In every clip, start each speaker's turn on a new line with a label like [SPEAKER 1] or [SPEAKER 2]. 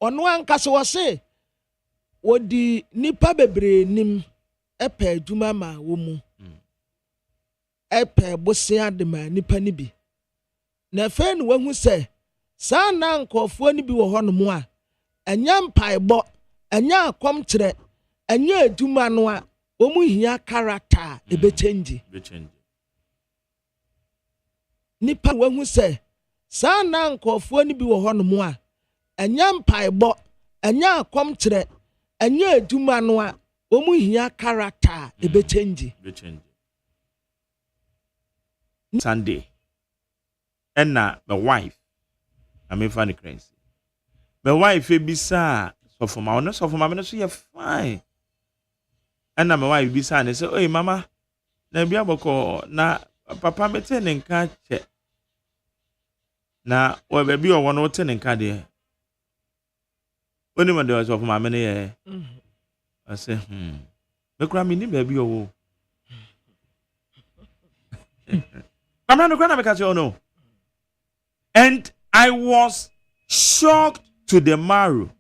[SPEAKER 1] ono ankasa wo se wodi nipa bebre nim epa adwuma ma wo mu epa bosia de ma nipa ni bi na fe no wahu se saa na nkofo ni bi wo ho no mu a enya mpaebo enya akom kire enya adwuma no a wo mu hia character ebe change nipa wahu se saa na nkofo ni bi wo ho no mu a enya mpaebo enya akom kire enya adwuma no a wo mu hia character ebe change
[SPEAKER 2] Sunday and my wife I'm in funny crazy my wife bisa so for my honest so for my so you fine and my wife bisa and say oh mama na bia boko na papa mete ne nka che na we baby o wono te ne nka de oni ma de so for my me ye I say me kura me ni baby o I'm not going to make you know. And I was shocked to the marrow.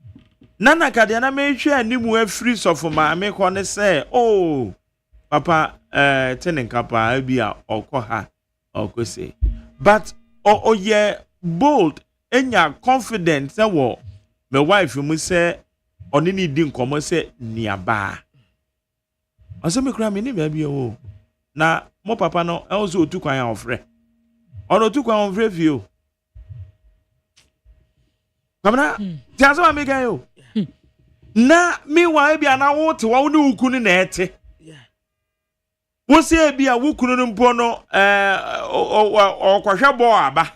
[SPEAKER 2] Nana Kadiana made sure I knew free so for my make one say, oh, Papa, tending kappa, Abia, or Koha, or Kose. But, oh, yeah, bold, and you're confident, that war. My wife, you must say, on any didn't come say, nearby. I said, me cry, me, baby, oh. Na mo papa no also tu kwan ofre ono tu kwan ofre fio kamna ti aso ma mega yo na mi wa bia na wo te wo ne ukunu na ete wo se bia wo kunu no mpo no o kwahwe bo aba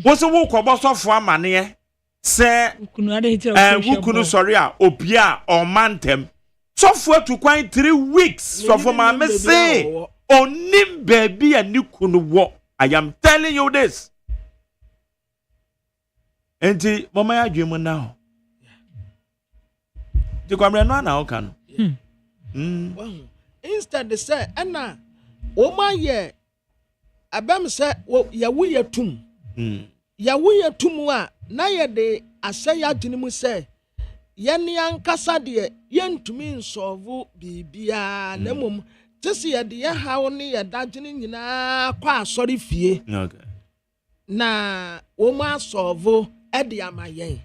[SPEAKER 2] wo se wo kwobo sofo amane se ukunu ade hite wo kunu sori a opia o mantem so for to quite 3 weeks so for my say onim baby and you kunu wo I am telling you this enti mama ya dwemu now ti kwamre no na o kan
[SPEAKER 1] instead they say ana o ma ye abam say ya wo yatum ya wo yatum a na ye de asay adwene mu say yeni ankasa de yentumi nsolve bibia na mum tese ye de ye hawo ne ye dagene nyina kwa asori fie na wo ma solve e de amayen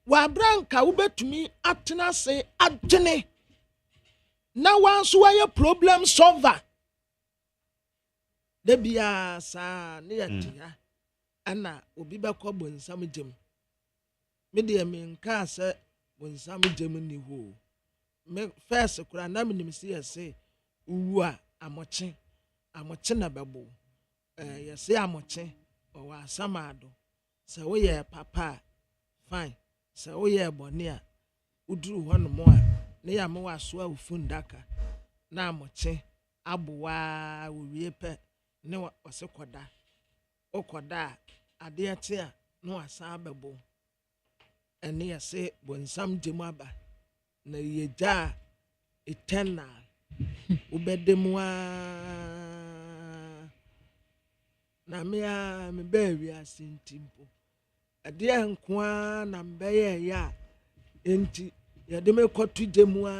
[SPEAKER 1] wa branka wo betumi atena se adwene na wanso wa ye problem solver de bia sa ne ye tia ana obi be ko bonsam jem me de me nka se bonsam jem ni ho me first kura na me nimsi yese uwu a amoche na bebo yese amoche o wa samado se wo ye papa fine se wo ye boni a uduru ho no mo a ne ya mo aso a ufundaka na amoche abowa owie pe ne wase koda okoda ade ate a no asa bebo ene yese bonsam jemu aba na yeja eternal ubedemwa na me baby asintimpo ade nkoa na mbeye ya enti yade me kotu jemwa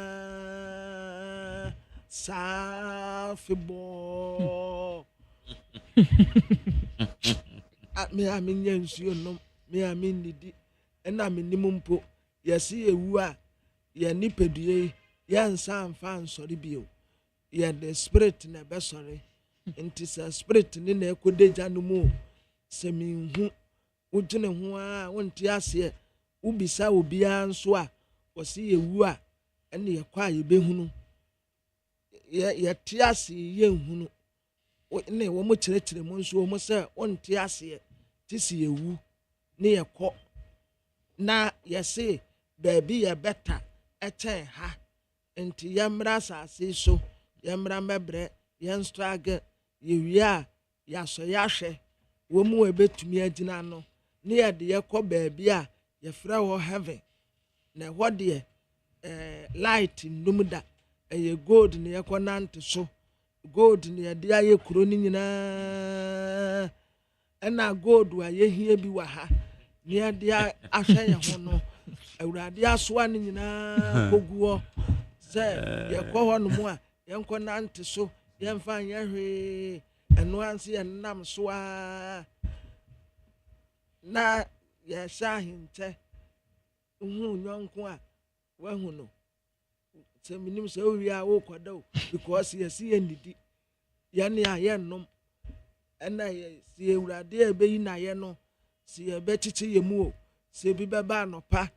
[SPEAKER 1] sa fibo me aminye nsuo no me aminidi ena minimumpo yesi ewu a ya nipedue ya nsa amfa nsori bio ya the spirit na be sorry enti sa spirit ni na ekodeja no mu seminhu ugene ho a wonti ase ubisa obia nso a wosi ewu a ene ye kwa ye behunu ye ti ase ye nhunu ne wo mo kirekire mo nso wo mo se wonti ase ti si ewu ne ye kọ na yese baby ye better echen ha enti yamra sase so yamra mebre yen struggle ye wia ya so ya hwe wo mu ebetumi agina no ne ye de ye kọ baby a ye fra wo heaven na ho de light numda ye gold ne ye kọ nante so gold ne ye de aye kuro ni nyina ena gold wa ye hie bi wa ha ne ye de ahwe ye ho no awurade asoa ne nyinaa koguo sɛ yɛkɔ hɔ no mu a yɛnkɔ nante so yɛmfa nyɛ hwee ɛno anse yɛnam so a na yɛhyɛ ahenkyɛ hu nyɔnko a wahu no sɛ menim sɛ wowie a wokɔda o because yɛsi yɛnnidi yɛne a yɛnnom ɛna si awurade a ɛbɛyi nayɛ no si yɛbɛkyekye yɛ mu o sɛ ebi bɛba anɔpa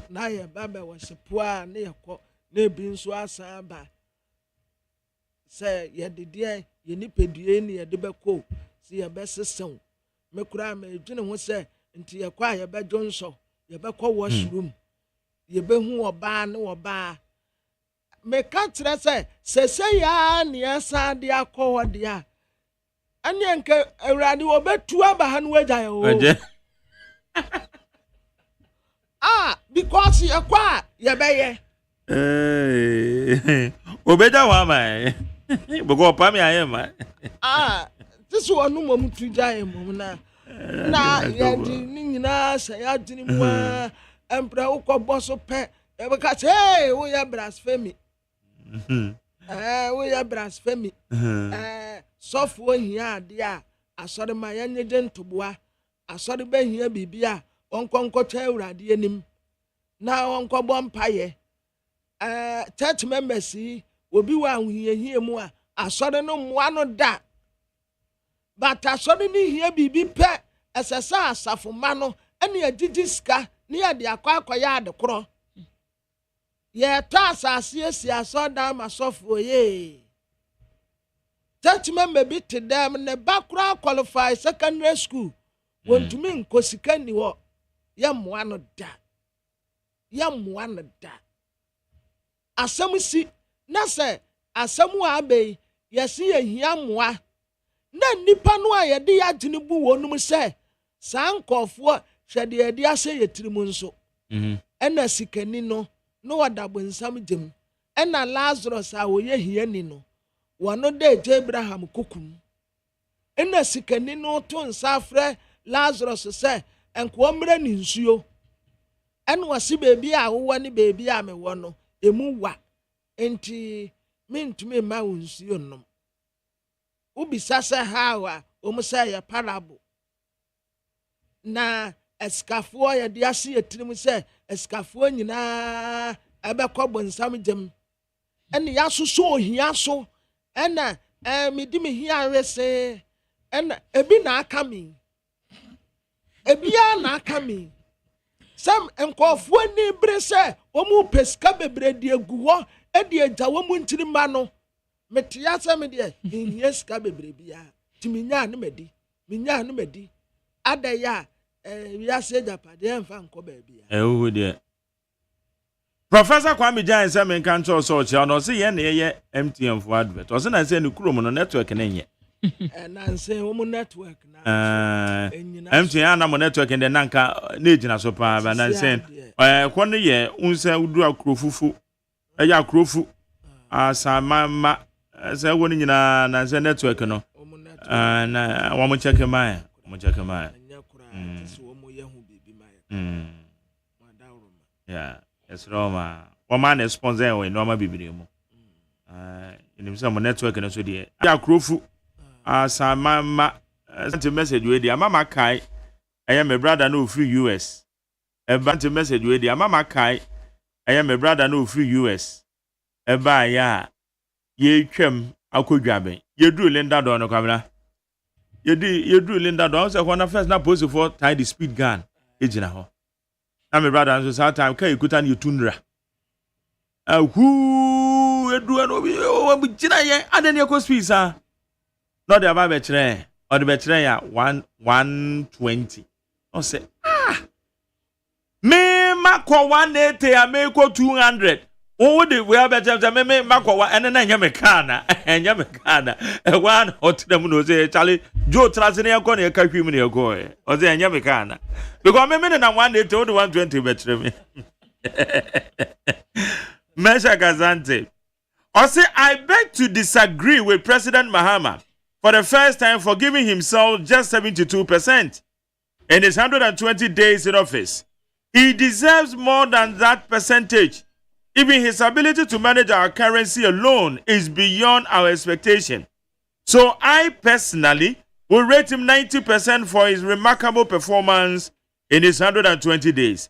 [SPEAKER 1] na yɛba bɛwɔ hyepo a ne yɛkɔ na ebi nso asan aba sɛ yɛde deɛ yɛ nipadua ne yɛde bɛkɔ si yɛbɛsesew me koraa ma edwene ho sɛ nti yɛkɔ a yɛbɛdwo nsɔ yɛbɛkɔ washroom yɛbɛhu ɔbaa ne ɔbaa meka kyerɛ sɛ sɛsɛ yaa ne yɛsa de akɔ hɔ deɛ a ɛne nka awurade wɔbɛtu aba ha no wagya yɛ o because yɛkɔ a yɛbɛyɛ
[SPEAKER 2] obɛgya hɔ ama bɛkɔ ɔpa me ayɛ ma
[SPEAKER 1] te sɛ ɔno mmom tu gya yɛ mmom na yɛde ne nyinaa sɛ yɛadwene mu a ɛmprɛ wokɔbɔ so pɛ yɛbɛka sɛ woyɛ blasphemy woyɛ blasphemy sɔfoɔ hia adeɛ a asɔre ma yɛnyɛ gye ntoboa asɔre bɛhia biribi a wɔnkɔnkɔtwa awurade anim na wɔnkɔbɔ mpayɛ church members yi obi wɔ ahohiahia mu a asɔre no mmoa no da but asɔre no hia biribi pɛ ɛsɛ sɛ asafoma no ɛne agyigye sika ne yɛde akɔyɛ adekorɔ yɛtɔ asase asi asɔredan ma sɔfoɔ yee church member bi te dɛm ne ba koraa qualify secondary school wɔntumi nkɔ sika ni hɔ yɛmmoa no da asɛm si na sɛ asɛm a abɛyi yɛsi yɛhia mmoa na nipa no a yɛde yɛagyene bu wɔnom sɛ saa nkɔɔfoɔ hwɛde yɛde ahyɛ yɛ tirim nso ɛna sikani no na wɔda bonsam gyem ɛna Lazarus a wɔyɛ hiani no wɔno da agya Abraham kokum ɛna sikani no to nsa frɛ Lazarus sɛ ɛnkoɔ mmerɛ ne nsuo ɛna wɔsi beebi a wowɔ ne beebi a mewɔ no emu wa enti mentumi ma wo nsuo nom ubisa sɛ how a sɛ yɛ parable na esikafoɔ yɛde ahye yɛtirim sɛ esikafoɔ nyinaa ɛbɛkɔ bonsam gyem ɛne yɛasoso ohia so ɛna medi me hia wese ɛna ebi na aka me ebia na aka me sɛ nkɔfoɔ ni bere sɛ wɔn pɛ sika bebree de egu hɔ ɛde agya wɔn ntirima no mete ya sɛ me deɛ nhia sika bebree bia timinya ne madi adaya wiase japade mfa nkɔ baabia
[SPEAKER 2] ɛwo deɛ Professor Kwame Jan sɛ me kan kyerɛ sɛ ɔkyerɛ no sɛ yɛ na yɛ MTN for advert ɔsɛ na sɛ ne kurom no network na nyɛ
[SPEAKER 1] nanse wɔn network na
[SPEAKER 2] MTN anam network de nanka na egyina so pa ba nanse kɔ no yɛ unsa udu akrofufu ɛyɛ akrofu asamama sɛ wɔn nyinaa nanse network no na wɔn check my yeah it's Roma woman is sponsor we normal bibiri mu in some network no so dey akrofu asamama sent message we dey mama kai I my brother no free US sent message we dey mama kai I my brother no free US eba ya ye twam akodwaben ye duru Linda do no kwamra ye duru Linda do say when first na post for tie the speed gun ejina ho na my brother so that time kai kuta ni tunra edu no bi o bi jina ye adani e ko speed sa no dey aba be kire or the be kire ya 120 o say me makọ 180 a me ko 200 o de we abete me makọ wa ene na nya me kana enya me kana e wa na otrem no say chale jo trase ne ko ne ka hwim ne ko o say enya me kana because me na 180 o de 120 be kire me Mesha Gazante. Also, I beg to disagree with President Mahama for the first time for giving himself just 72% in his 120 days in office. He deserves more than that percentage. Even his ability to manage our currency alone is beyond our expectation. So I personally will rate him 90% for his remarkable performance in his 120 days.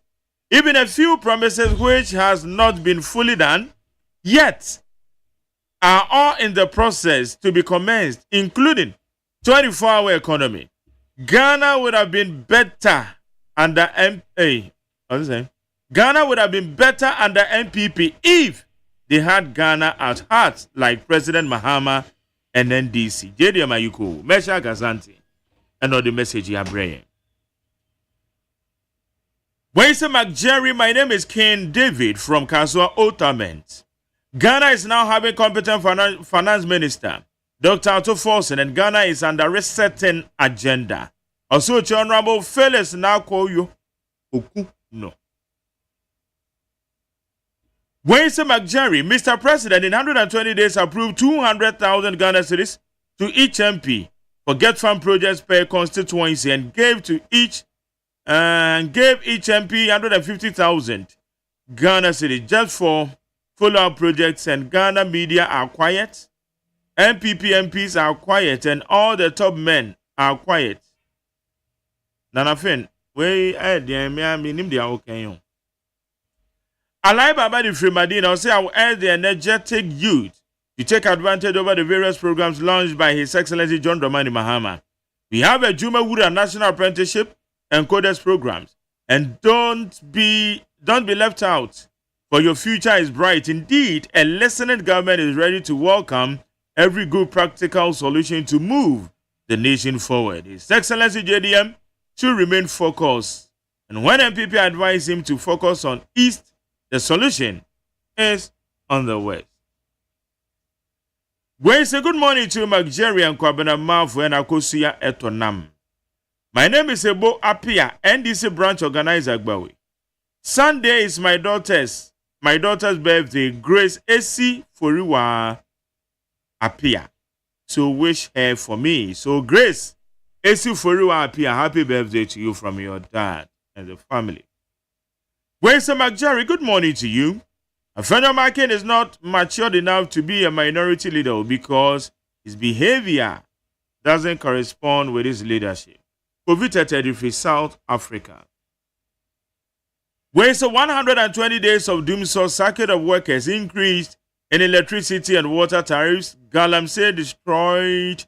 [SPEAKER 2] Even a few promises which has not been fully done, yet are all in the process to be commenced, including 24-hour economy. Ghana would have been better under Ghana would have been better under NPP if they had Ghana at heart like President Mahama and NDC. JD Mayuko, Mesha Gazanti, and all the message you are bringing. Waisa McJerry, my name is Ken David from Kasua Otament. Ghana is now having competent finance minister, Dr. Otto Forsen, and Ghana is under a certain agenda. Also, Honorable Felix now call you Oku no. Waisa McJerry, Mr. President, in 120 days approved 200,000 Ghana cedis to each MP for Get Fund projects per constituency and gave each MP 150,000 Ghana cedis just for follow-up projects, and Ghana media are quiet. NPP MPs are quiet, and all the top men are quiet. Nanafin, we minim dia okay. Alai Baba the Free Madina will say I will urge the energetic youth to take advantage over the various programs launched by His Excellency John Dramani Mahama. We have a Juma Wura National Apprenticeship and Coders programs, and don't be left out. For your future is bright. Indeed, a listening government is ready to welcome every good practical solution to move the nation forward. His Excellency JDM should remain focused, and when MPP advise him to focus on East, the solution is on the West. We say good morning to McJerry and Kwabena Mafu and Akosia Etonam. My name is Ebo Apia, NDC branch organizer Agbawi. Sunday is my daughter's birthday, Grace Esi Foriwa Apia. So wish her for me. So Grace Esi Foriwa Apia, happy birthday to you from your dad and the family. Where's McJerry? Good morning to you. Afenyo Maken is not matured enough to be a minority leader because his behavior doesn't correspond with his leadership. COVID for South Africa. Where's 120 days of doomsday circuit of workers increased in electricity and water tariffs? Galamsey destroyed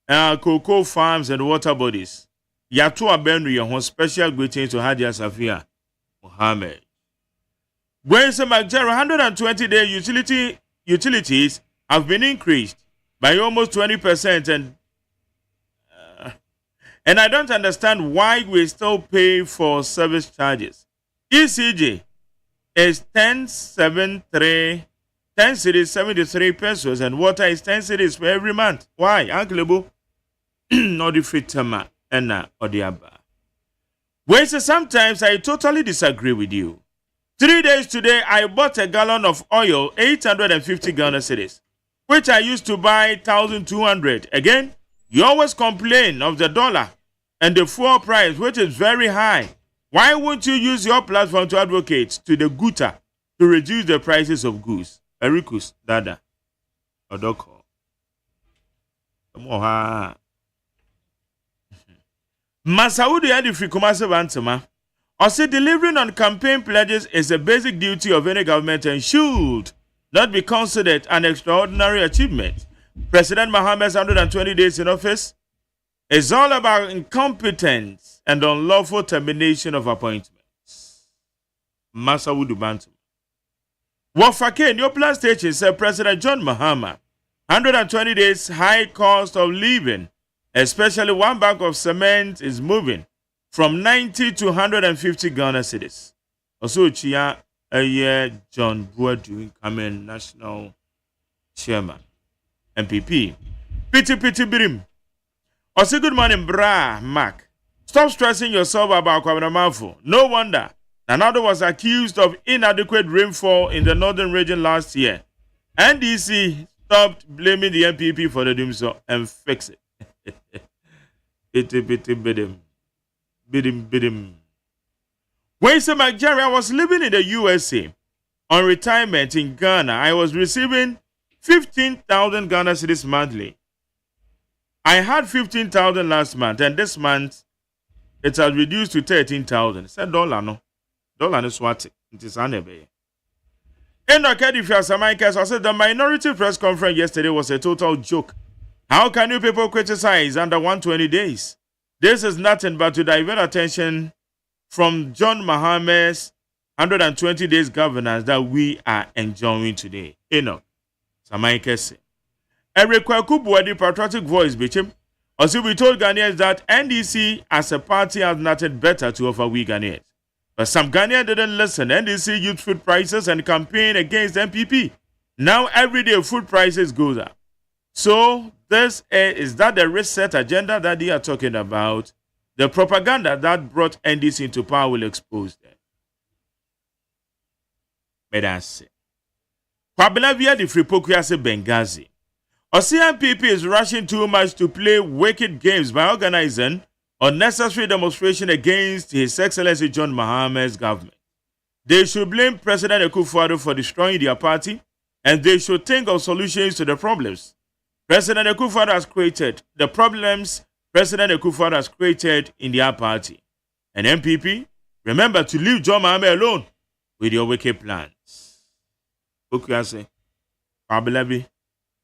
[SPEAKER 2] cocoa farms and water bodies. Yatu Abenru, your special greeting to Hadia Safia Mohammed. When some 120-day utilities have been increased by almost 20%, and I don't understand why we still pay for service charges. ECG is 10.73 pesos, and water is 10 cedis for every month. Why, Uncle Ebo? No the fitama and Odiaba. Well, sometimes I totally disagree with you. 3 days today, I bought a gallon of oil, 850 Ghana cedis, which I used to buy 1,200. Again, you always complain of the dollar and the fuel price, which is very high. Why won't you use your platform to advocate to the Guta to reduce the prices of goods? Erikus, Dada, Odoko. Masaudi Adifi Kumase Bantama. Also, delivering on campaign pledges is a basic duty of any government and should not be considered an extraordinary achievement. President Mohammed's 120 days in office is all about incompetence and unlawful termination of appointments. Masaudu Bantu. Wafake, your plan station said President John Mahama, 120 days high cost of living, especially one bag of cement is moving from 90 to 150 Ghana cedis. Also, Chia a year John Boadu Kamen National Chairman, MPP. Pity Birim. Also, good morning, Bra Mac. Stop stressing yourself about Kwabena. No wonder Nanado was accused of inadequate rainfall in the northern region last year. NDC stopped blaming the MPP for the doomsday and fix it. Pity bidim. Bidim. When Nigeria was living in the USA on retirement in Ghana, I was receiving 15,000 Ghana cedis monthly. I had 15,000 last month, and this month it has reduced to 13,000. It's $1 no. Dollar no swat. It is unable. In I said the minority press conference yesterday was a total joke. How can you people criticize under 120 days? This is nothing but to divert attention from John Mahama's 120 days governance that we are enjoying today. Samaika said. Eric Kwaku patriotic voice, bitchim. Also, we told Ghanaians that NDC as a party has nothing better to offer we Ghanaians. But some Ghanaians didn't listen. NDC used food prices and campaign against MPP. Now everyday food prices goes up. So is that the reset agenda that they are talking about? The propaganda that brought NDC into power will expose them. But that's it. Kwabelavia the Fripokuase Benghazi. OSEI MPP is rushing too much to play wicked games by organizing unnecessary demonstration against His Excellency John Mahama's government. They should blame President Akufo-Addo for destroying their party, and they should think of solutions to the problems. President Akufo-Addo has created the problems President Akufo-Addo has created in their party. And MPP, remember to leave John Mahama alone with your wicked plans. Okuase, Pabelabi,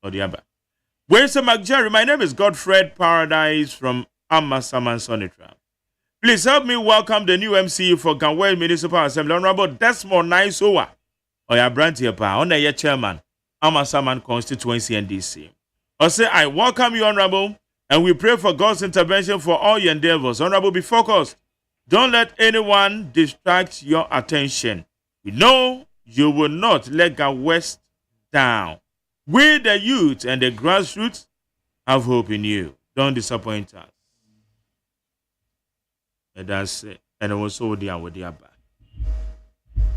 [SPEAKER 2] or the other. Where's McJerry? My name is Godfred Paradise from Amasaman Sonitra. Please help me welcome the new MC for Ganwell Municipal Assembly, Honorable Desmond Naisowa, or your branch here, on your chairman, Amasaman Constituency NDC. I say, I welcome you, Honorable, and we pray for God's intervention for all your endeavors. Honorable, be focused. Don't let anyone distract your attention. We know you will not let Ga West down. We, the youth and the grassroots, have hope in you. Don't disappoint us. And that's it. And I was so there with the abba.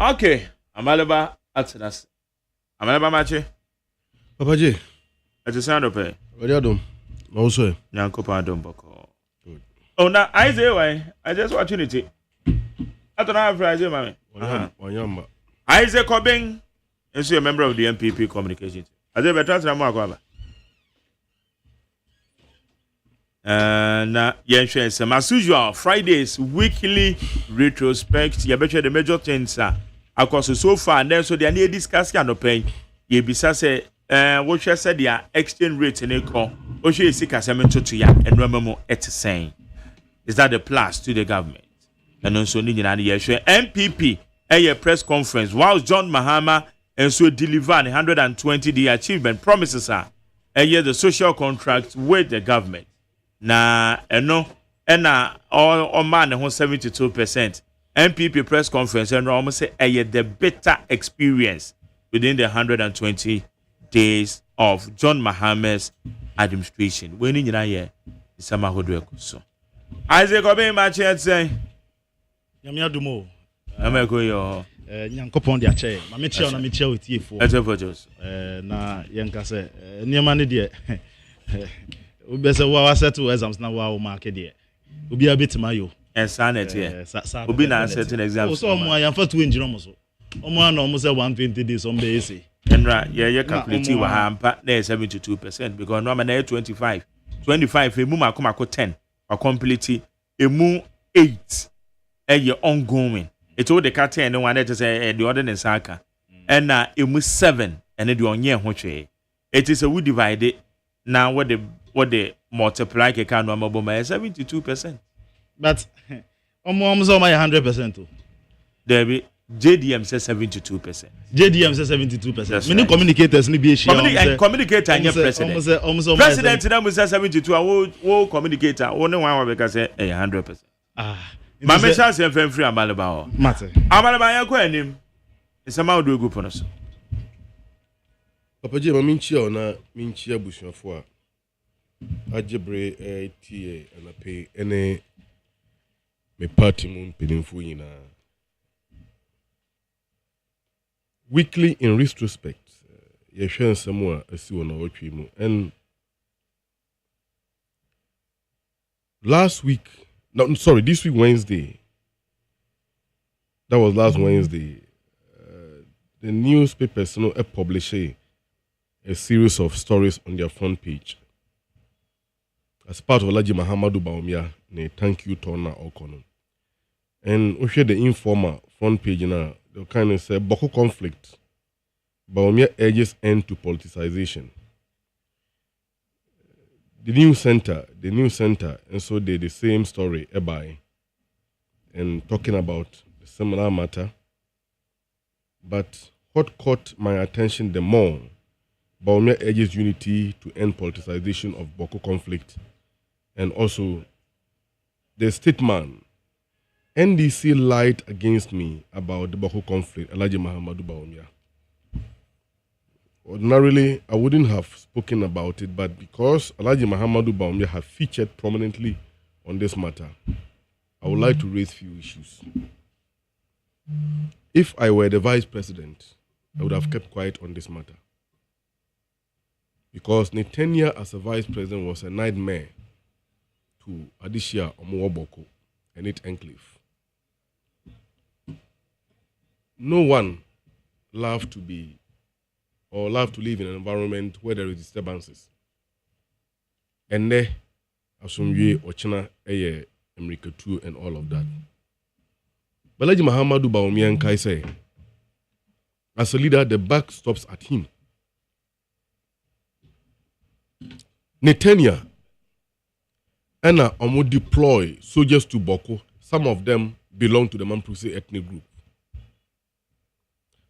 [SPEAKER 2] Okay. Amalaba at us. Amalaba Machi.
[SPEAKER 3] Papa J.
[SPEAKER 2] At the sound of it.
[SPEAKER 3] What are you also?
[SPEAKER 2] Yanko Padon Boko. Oh, now I say, I just watching it. I don't have Friday, mammy. Isaac Cobbing is a member of the MPP communication. I say, better than Mark. And yes, as usual, Fridays weekly retrospect. You bet you the major things are across so far, and then so they are near discussing and paying. You be say, what you said, their exchange rate in a call. What you see, Casamento to ya, and remember, it's saying, is that the plus to the government? And also, needing an year, MPP, a press conference, while John Mahama and so delivered 120 the achievement promises are a year the social contract with the government. Na all man 72%. MPP press conference and almost say the better experience within the 120 days of John Mahama's administration. When in your year, it's a mahodo so. Isaac Obey match at say
[SPEAKER 4] Yamiadumo.
[SPEAKER 2] Ameko yo.
[SPEAKER 4] Nyankopon dia che. Ma me chia na me chia otiefo. Na yenka se niema ne de obi se wa settle exams na wa o mark de obi abetima yo
[SPEAKER 2] sanity obi na settle exams
[SPEAKER 4] so mo ayan fa tu enjiro mo so omo na omo se 120 days on be ese
[SPEAKER 2] enra ye calculate wa hampa na 72% because no na 25 emu makoma 10 or complete emu 8 ye ongoing it all the cat 10 no one that say the other than saka and na emu 7 and the onye ho twe it is a we divide now what they multiply ke kan no maboma 72%.
[SPEAKER 4] But almost my 100%.
[SPEAKER 2] There JDM says 72%.
[SPEAKER 4] JDM says 72%. Many communicators ni be share.
[SPEAKER 2] Communicator and president. President them say 72. Wo communicator. Only one we say 100%. Mama say say free Amalaba.
[SPEAKER 4] Mate.
[SPEAKER 2] Amalaba ya ko anim. Isama do gu pono so.
[SPEAKER 3] Papa J, ma minchia na minchia busuafo a ajebre tie na pay ene me party mun pedinfo yina weekly in retrospect ye hwe nsem a asi wona otwe mu and this week Wednesday That was last Wednesday. The newspapers published a series of stories on their front page. As part of Alhaji Muhammadu Bawumia, ne thank you Tona Okono. And we share the informer front page now. They kind of say Bawku conflict. Bawumia urges end to politicization. The new center, and so they the same story by and talking about the similar matter. But what caught my attention the more, Bawumia urges unity to end politicization of Bawku conflict. And also, the statement, NDC lied against me about the Bawku conflict, Alhaji Muhammadu Bawumia. Ordinarily, I wouldn't have spoken about it, but because Alhaji Muhammadu Bawumia have featured prominently on this matter, I would like to raise few issues. If I were the vice president, I would have kept quiet on this matter. Because my tenure as a vice president was a nightmare to Adishia Omuwaboko and its enclave. No one loved to live in an environment where there is disturbances. And there, Asumye, Ochina, Eye, America 2, and all of that. Alhaji Muhammadu Bawumia Nkai say, as a leader, the buck stops at him. Netanya, Anna Omo deploy soldiers to Bawku. Some of them belong to the Mamprusi ethnic group.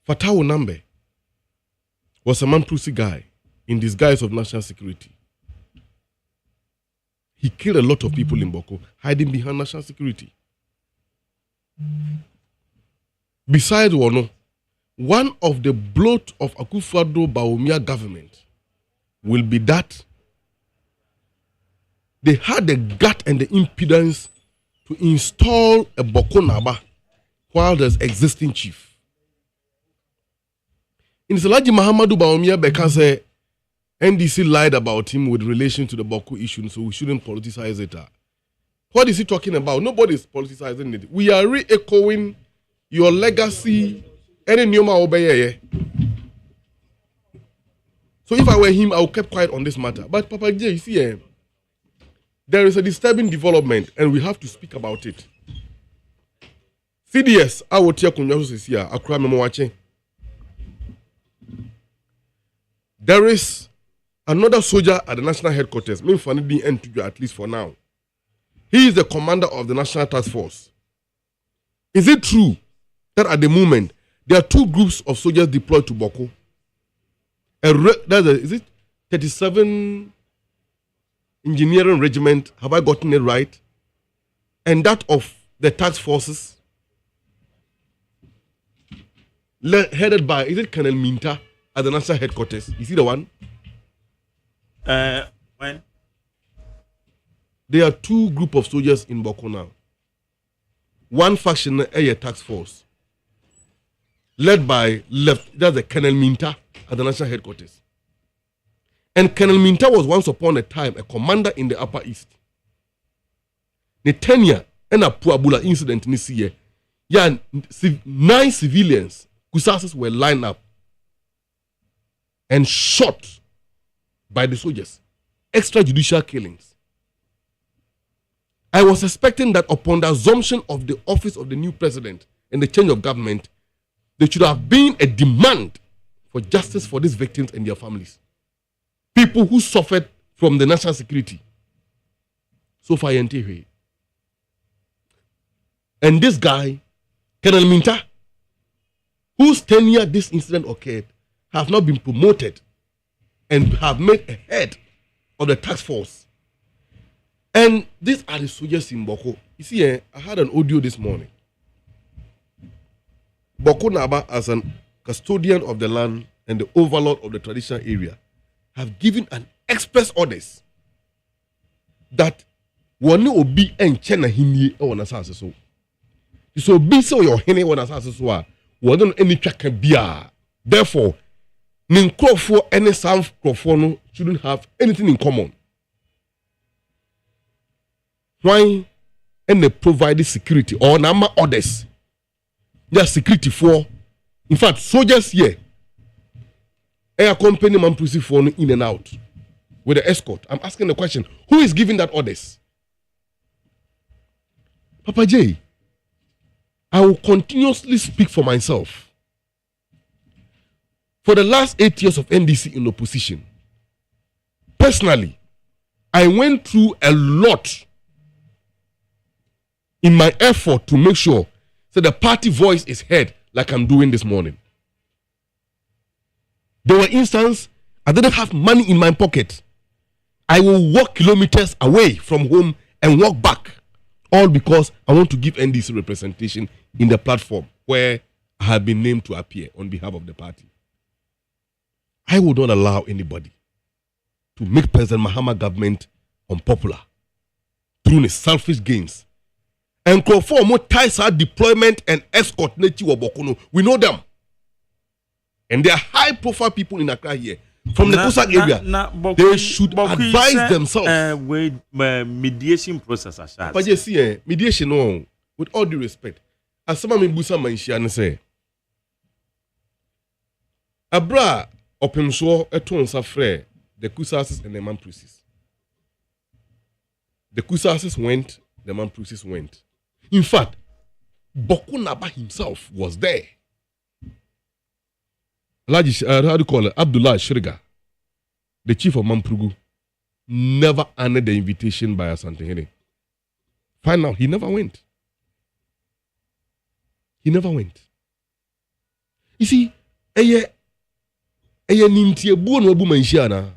[SPEAKER 3] Fatawu Nambe was a Mamprusi guy in disguise of national security. He killed a lot of people in Bawku, hiding behind national security. Besides Wono, one of the bloat of Akufo-Addo Bawumia government will be that they had the gut and the impudence to install a Bawku Naba while there's existing chief. In Alhaji Muhammadu Bawumia because NDC lied about him with relation to the Bawku issue, so we shouldn't politicize it. What is he talking about? Nobody is politicizing it. We are re-echoing your legacy. Any Nyoma Obeye. So if I were him, I would keep quiet on this matter. But Papa J, you see, there is a disturbing development, and we have to speak about it. CDS, I will tell you, Accra Memo watching. There is another soldier at the national headquarters, Minfanidi Ntuju, at least for now. He is the commander of the National Task Force. Is it true that at the moment there are two groups of soldiers deployed to Bawku? Is it 37 engineering regiment? Have I gotten it right? And that of the task forces, headed by, is it Colonel Minta at the national headquarters? Is he the one?
[SPEAKER 2] When?
[SPEAKER 3] There are two groups of soldiers in Bawku now. One faction, a task force, led by that's the Colonel Minta at the national headquarters. And Colonel Minta was once upon a time a commander in the Upper East. Netanya and a Puabula incident in this year. Yeah, 9 civilians, Kusasas were lined up and shot by the soldiers. Extrajudicial killings. I was expecting that upon the assumption of the office of the new president and the change of government, there should have been a demand for justice for these victims and their families. People who suffered from the national security. So far, and this guy, Colonel Minta, whose tenure this incident occurred, have not been promoted and have made a head of the task force. And these are the soldiers in Bawku. You see, I had an audio this morning. Bawku Naba, as an custodian of the land and the overlord of the traditional area, have given an express orders that one obi and Chena Hindi or Nasasa so. So be so your Henny or Nasasa so. One don't any track can be. Therefore, Ninkro any South Crofono shouldn't have anything in common. Why and they provide security or number orders They are security for. In fact, soldiers here. Air company man proceed for in and out with the escort. I'm asking the question: who is giving that orders? Papa J, I will continuously speak for myself. For the last 8 years of NDC in opposition, personally, I went through a lot in my effort to make sure that the party voice is heard like I'm doing this morning. There were instances I didn't have money in my pocket. I will walk kilometers away from home and walk back. All because I want to give NDC representation in the platform where I have been named to appear on behalf of the party. I will not allow anybody to make President Mahama government unpopular through his selfish gains. And call for more ties our deployment and escort native Bawku. We know them. And they are high profile people in Accra here. From the Kosak area. They should advise themselves.
[SPEAKER 2] With mediation process aside.
[SPEAKER 3] But you see, mediation, no, with all due respect, as someone in Busa Manshian say, Abra Opemso eton safre the Kusasis and the Mamprusis. The Kusasis went, the Mamprusis went. In fact, Bawku Naba himself was there. How do you call it? Abdullah Shirga, the chief of Mamprugu, never honored the invitation by Asante. Find out, he never went. He never went. You see, eye nintie buo no abu manhia na.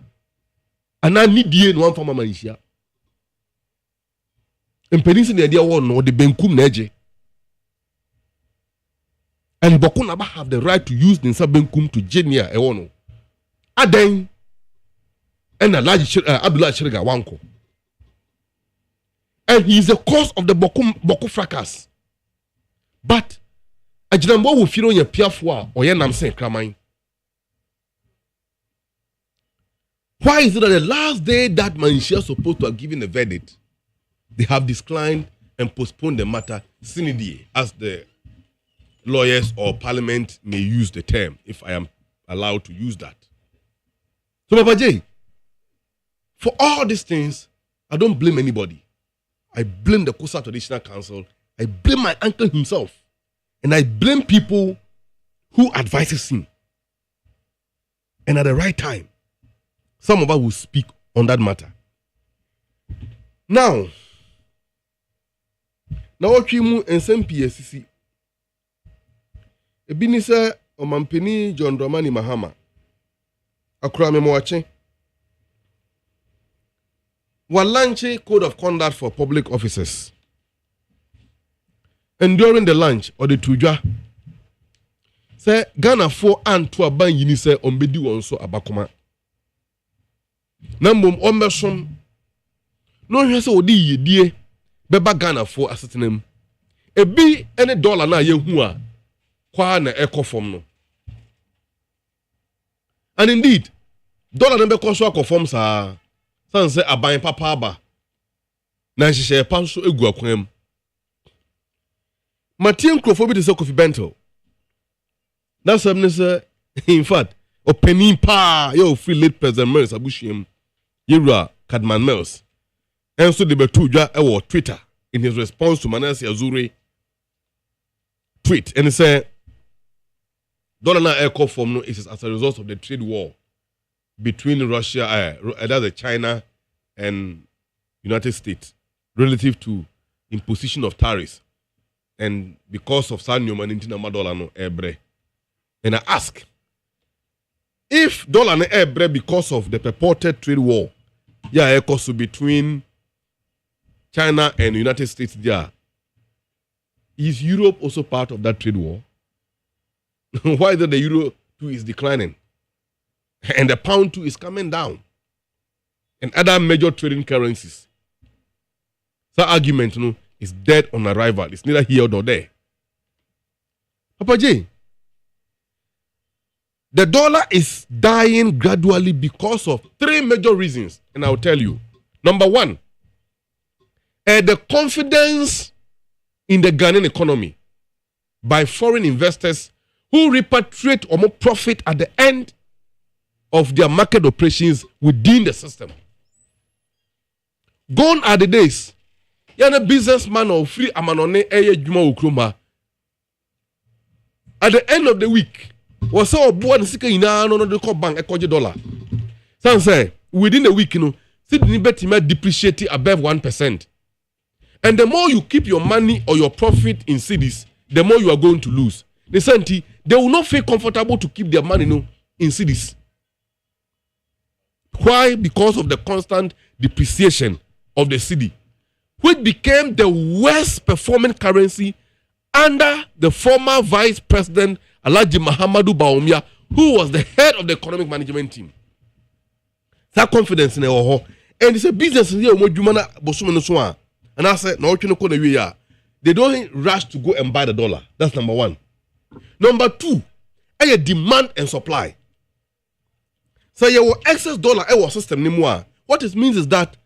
[SPEAKER 3] Ana nidie no amfa manhia. Empenisi na dia won no de benkum na eje. And Bawku Naba have the right to use Ninsa Benkum to Jenia Ewono. Aden and Abdullah Shirga Wanko. And he is the cause of the Bawku fracas. But Ajinambo will feel on your piafwa or your namsen kramine. Why is it that the last day that Manshia is supposed to have given a verdict, they have declined and postponed the matter sine die, as the lawyers or parliament may use the term, if I am allowed to use that. So, Papa J, for all these things, I don't blame anybody. I blame the Kosa Traditional Council. I blame my uncle himself. And I blame people who advises him. And at the right time, some of us will speak on that matter. Now what we move and send PSCC. Ebinisa Omampeni John Dramani Mahama Akura Memoache Walanche Code of Conduct for Public Officers. And during the lunch or the tuja, say Ghana 4 and 2 ban yinise ombedi wonso abakoma. Nambom omerson no hwese odi yedie beba Ghana 4 asetenem. Ebi ene dollar na yehu a kwa na ekofom no. And indeed, dollar na be koso akofom sa sanse aban papa aba. Na nhihye panso egu akwam. Matien Krofobi de Sokofi Bento. That's something in fact, opening pa yo free late President Mills Abushim Yura Cadman Mills. And so the Betuja or Twitter in his response to Manasi Azuri tweet and he said dollar na echo form no is as a result of the trade war between Russia, either China and United States relative to imposition of tariffs. And because of San Newman Intina dollar no ebre. And I ask if dollar no ebre because of the purported trade war, yeah, echoes between China and United States there. Is Europe also part of that trade war? Why the euro too is declining? And the pound too is coming down. And other major trading currencies. That argument, you know, is dead on arrival. It's neither here nor there. Papa J, the dollar is dying gradually because of 3 major reasons. And I'll tell you. Number 1, the confidence in the Ghanaian economy by foreign investors who repatriate or more profit at the end of their market operations within the system. Gone are the days. Yana businessman or free amanone eye juma ukruma. At the end of the week, was so born sika ina no the call bank ekoje dollar. Some say within the week, Sydney bet might depreciate above 1%. And the more you keep your money or your profit in cities, the more you are going to lose. They will not feel comfortable to keep their money in cities. Why? Because of the constant depreciation of the cedi, which became the worst performing currency under the former Vice President Alhaji Muhammadu Bawumia, who was the head of the economic management team. That confidence in and it's a business here. And I said, no, they don't rush to go and buy the dollar. That's number one. Number two, a demand and supply. So your excess dollar system anymore. What it means is that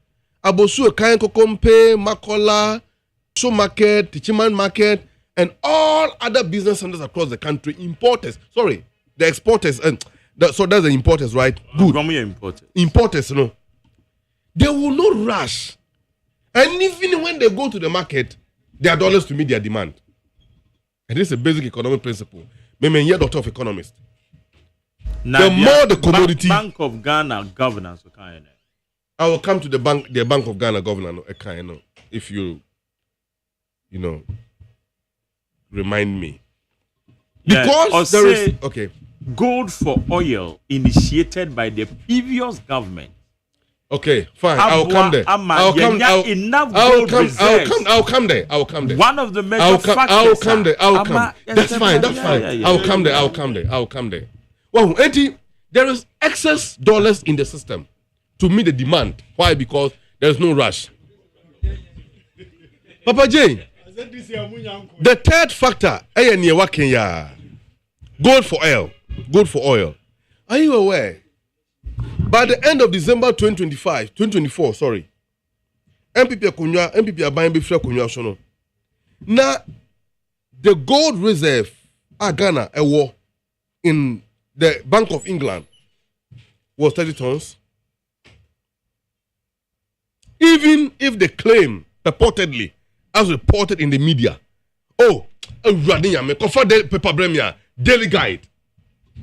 [SPEAKER 3] Abosu Kayan Kokompe, Makola, Show Market, Tichiman Market, and all other business centers across the country, the exporters, so that's the importers, right? Good. Importers, they will not rush. And even when they go to the market, there are dollars to meet their demand. And this is a basic economic principle. Maybe you're not of economist.
[SPEAKER 2] Now,
[SPEAKER 3] the more the commodity.
[SPEAKER 2] Bank of Ghana governance.
[SPEAKER 3] I will come to the Bank of Ghana governance. If you remind me. Because there is okay.
[SPEAKER 2] Gold for oil initiated by the previous government.
[SPEAKER 3] Okay, fine. I'll come there. I'll come there.
[SPEAKER 2] One of the major factors.
[SPEAKER 3] I'll come there. That's fine. I'll come there. Well, there is excess dollars in the system to meet the demand. Why? Because there is no rush. Papa J, the third factor, gold for oil. Are you aware? By the end of December 2024, MPP are buying before Kunya. Now, the gold reserve Ghana in the Bank of England was 30 tons. Even if they claim purportedly, as reported in the media, daily guide.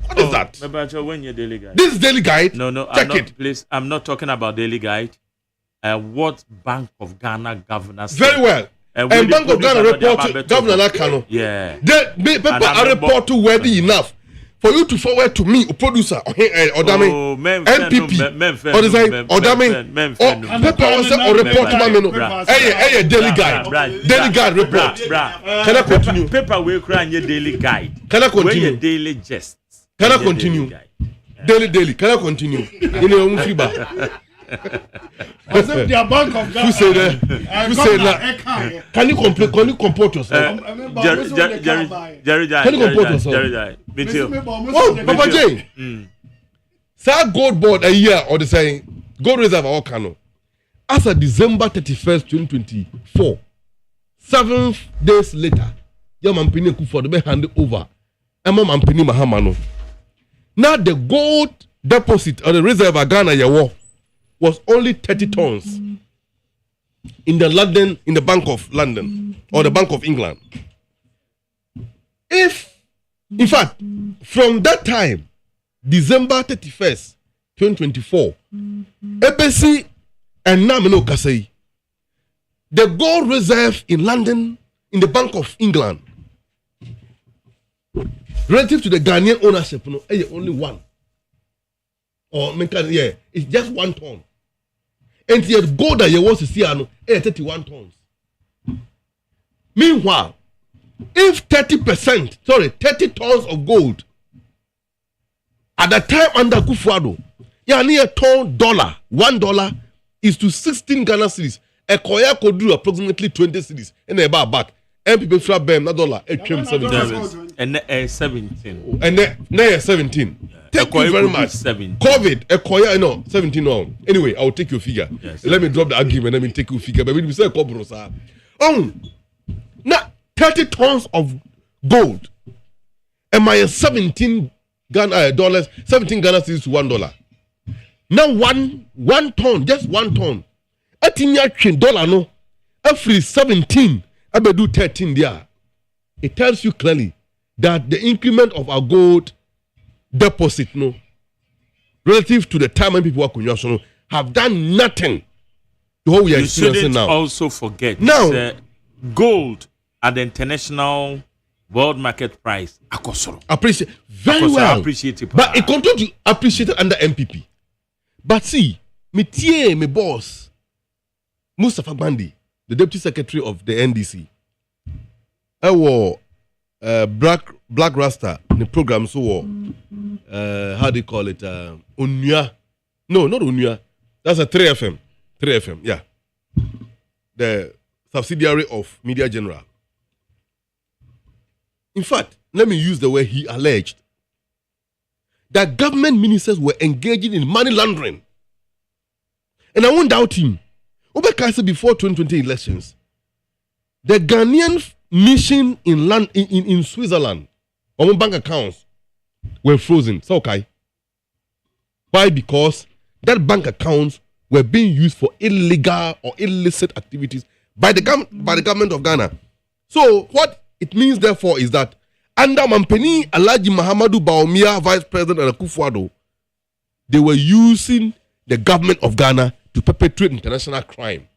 [SPEAKER 3] What is that?
[SPEAKER 2] When your daily guide?
[SPEAKER 3] This is daily guide.
[SPEAKER 2] No, please. I'm not talking about daily guide. What Bank of Ghana governors?
[SPEAKER 3] Very well. And Bank of Ghana report to Governor Lakano.
[SPEAKER 2] Yeah.
[SPEAKER 3] People are report to worthy enough for you to forward to me, a producer, Odame, MPP, or design, Odame, or paper or report to me. Hey, daily guide report. Can I continue?
[SPEAKER 2] Paper will cry your daily guide.
[SPEAKER 3] Can I continue?
[SPEAKER 2] Daily gist.
[SPEAKER 3] Can I continue? Daily. Can I continue? In your own feedback.
[SPEAKER 4] As if the Bank of Ghana.
[SPEAKER 3] Who say that? Can you comport yourself?
[SPEAKER 2] Jerry,
[SPEAKER 3] can you comport yourself? Oh, Papa J. Say gold board a year or the saying gold reserve or Kano. As of December 31st, 2024, 7 days later, your man Pini Kufuor be handed over. Emma Mampini Mahamano. Now the gold deposit or the reserve of Ghana was only 30 tons in the Bank of London or the Bank of England. In fact, from that time, December 31st, 2024, EPC and Namino Kasei, the gold reserve in London in the Bank of England, relative to the Ghanaian ownership, only one. It's just 1 ton. And yet gold that you want to see 31 tons. Meanwhile, if 30 tons of gold at the time under Kufuor, near $1 is to 16 Ghana cedis. A koya could do approximately 20 cedis and about back. And people flap them that dollar. And
[SPEAKER 2] 17.
[SPEAKER 3] And then 17. Thank you very much.
[SPEAKER 2] 17.
[SPEAKER 3] COVID, 17 on. Anyway, I'll take your figure.
[SPEAKER 2] Yes.
[SPEAKER 3] Let me drop the argument. Let me take your figure. But we say now 30 tons of gold. Am I 17 Ghana dollars, 17 Ghana cedis to $1? Now one ton, just 1 ton. $18 dollar no. Every 17, I do 13 there. It tells you clearly that the increment of our gold deposit no relative to the time when people are consumption have done nothing to what we are experiencing now.
[SPEAKER 2] You shouldn't also forget
[SPEAKER 3] now
[SPEAKER 2] gold at the international world market price.
[SPEAKER 3] Appreciate very well.
[SPEAKER 2] Appreciate it,
[SPEAKER 3] but it continues to appreciate it under MPP. But see, my boss, Mustafa Bandi, the deputy secretary of the NDC, I wore Black Rasta in the program. So, how do you call it? Unya. No, not Unya. That's a 3FM. 3FM, yeah. The subsidiary of Media General. In fact, let me use the word he alleged that government ministers were engaging in money laundering. And I won't doubt him. Obekase before 2020 elections, the Ghanaian mission in Switzerland, our bank accounts were frozen. So okay. Why? Because that bank accounts were being used for illegal or illicit activities by the government of Ghana. So what it means therefore is that under Mampeni Alhaji Mahamadou Bawumia, Vice President and Akufo-Addo, they were using the government of Ghana to perpetrate international crime.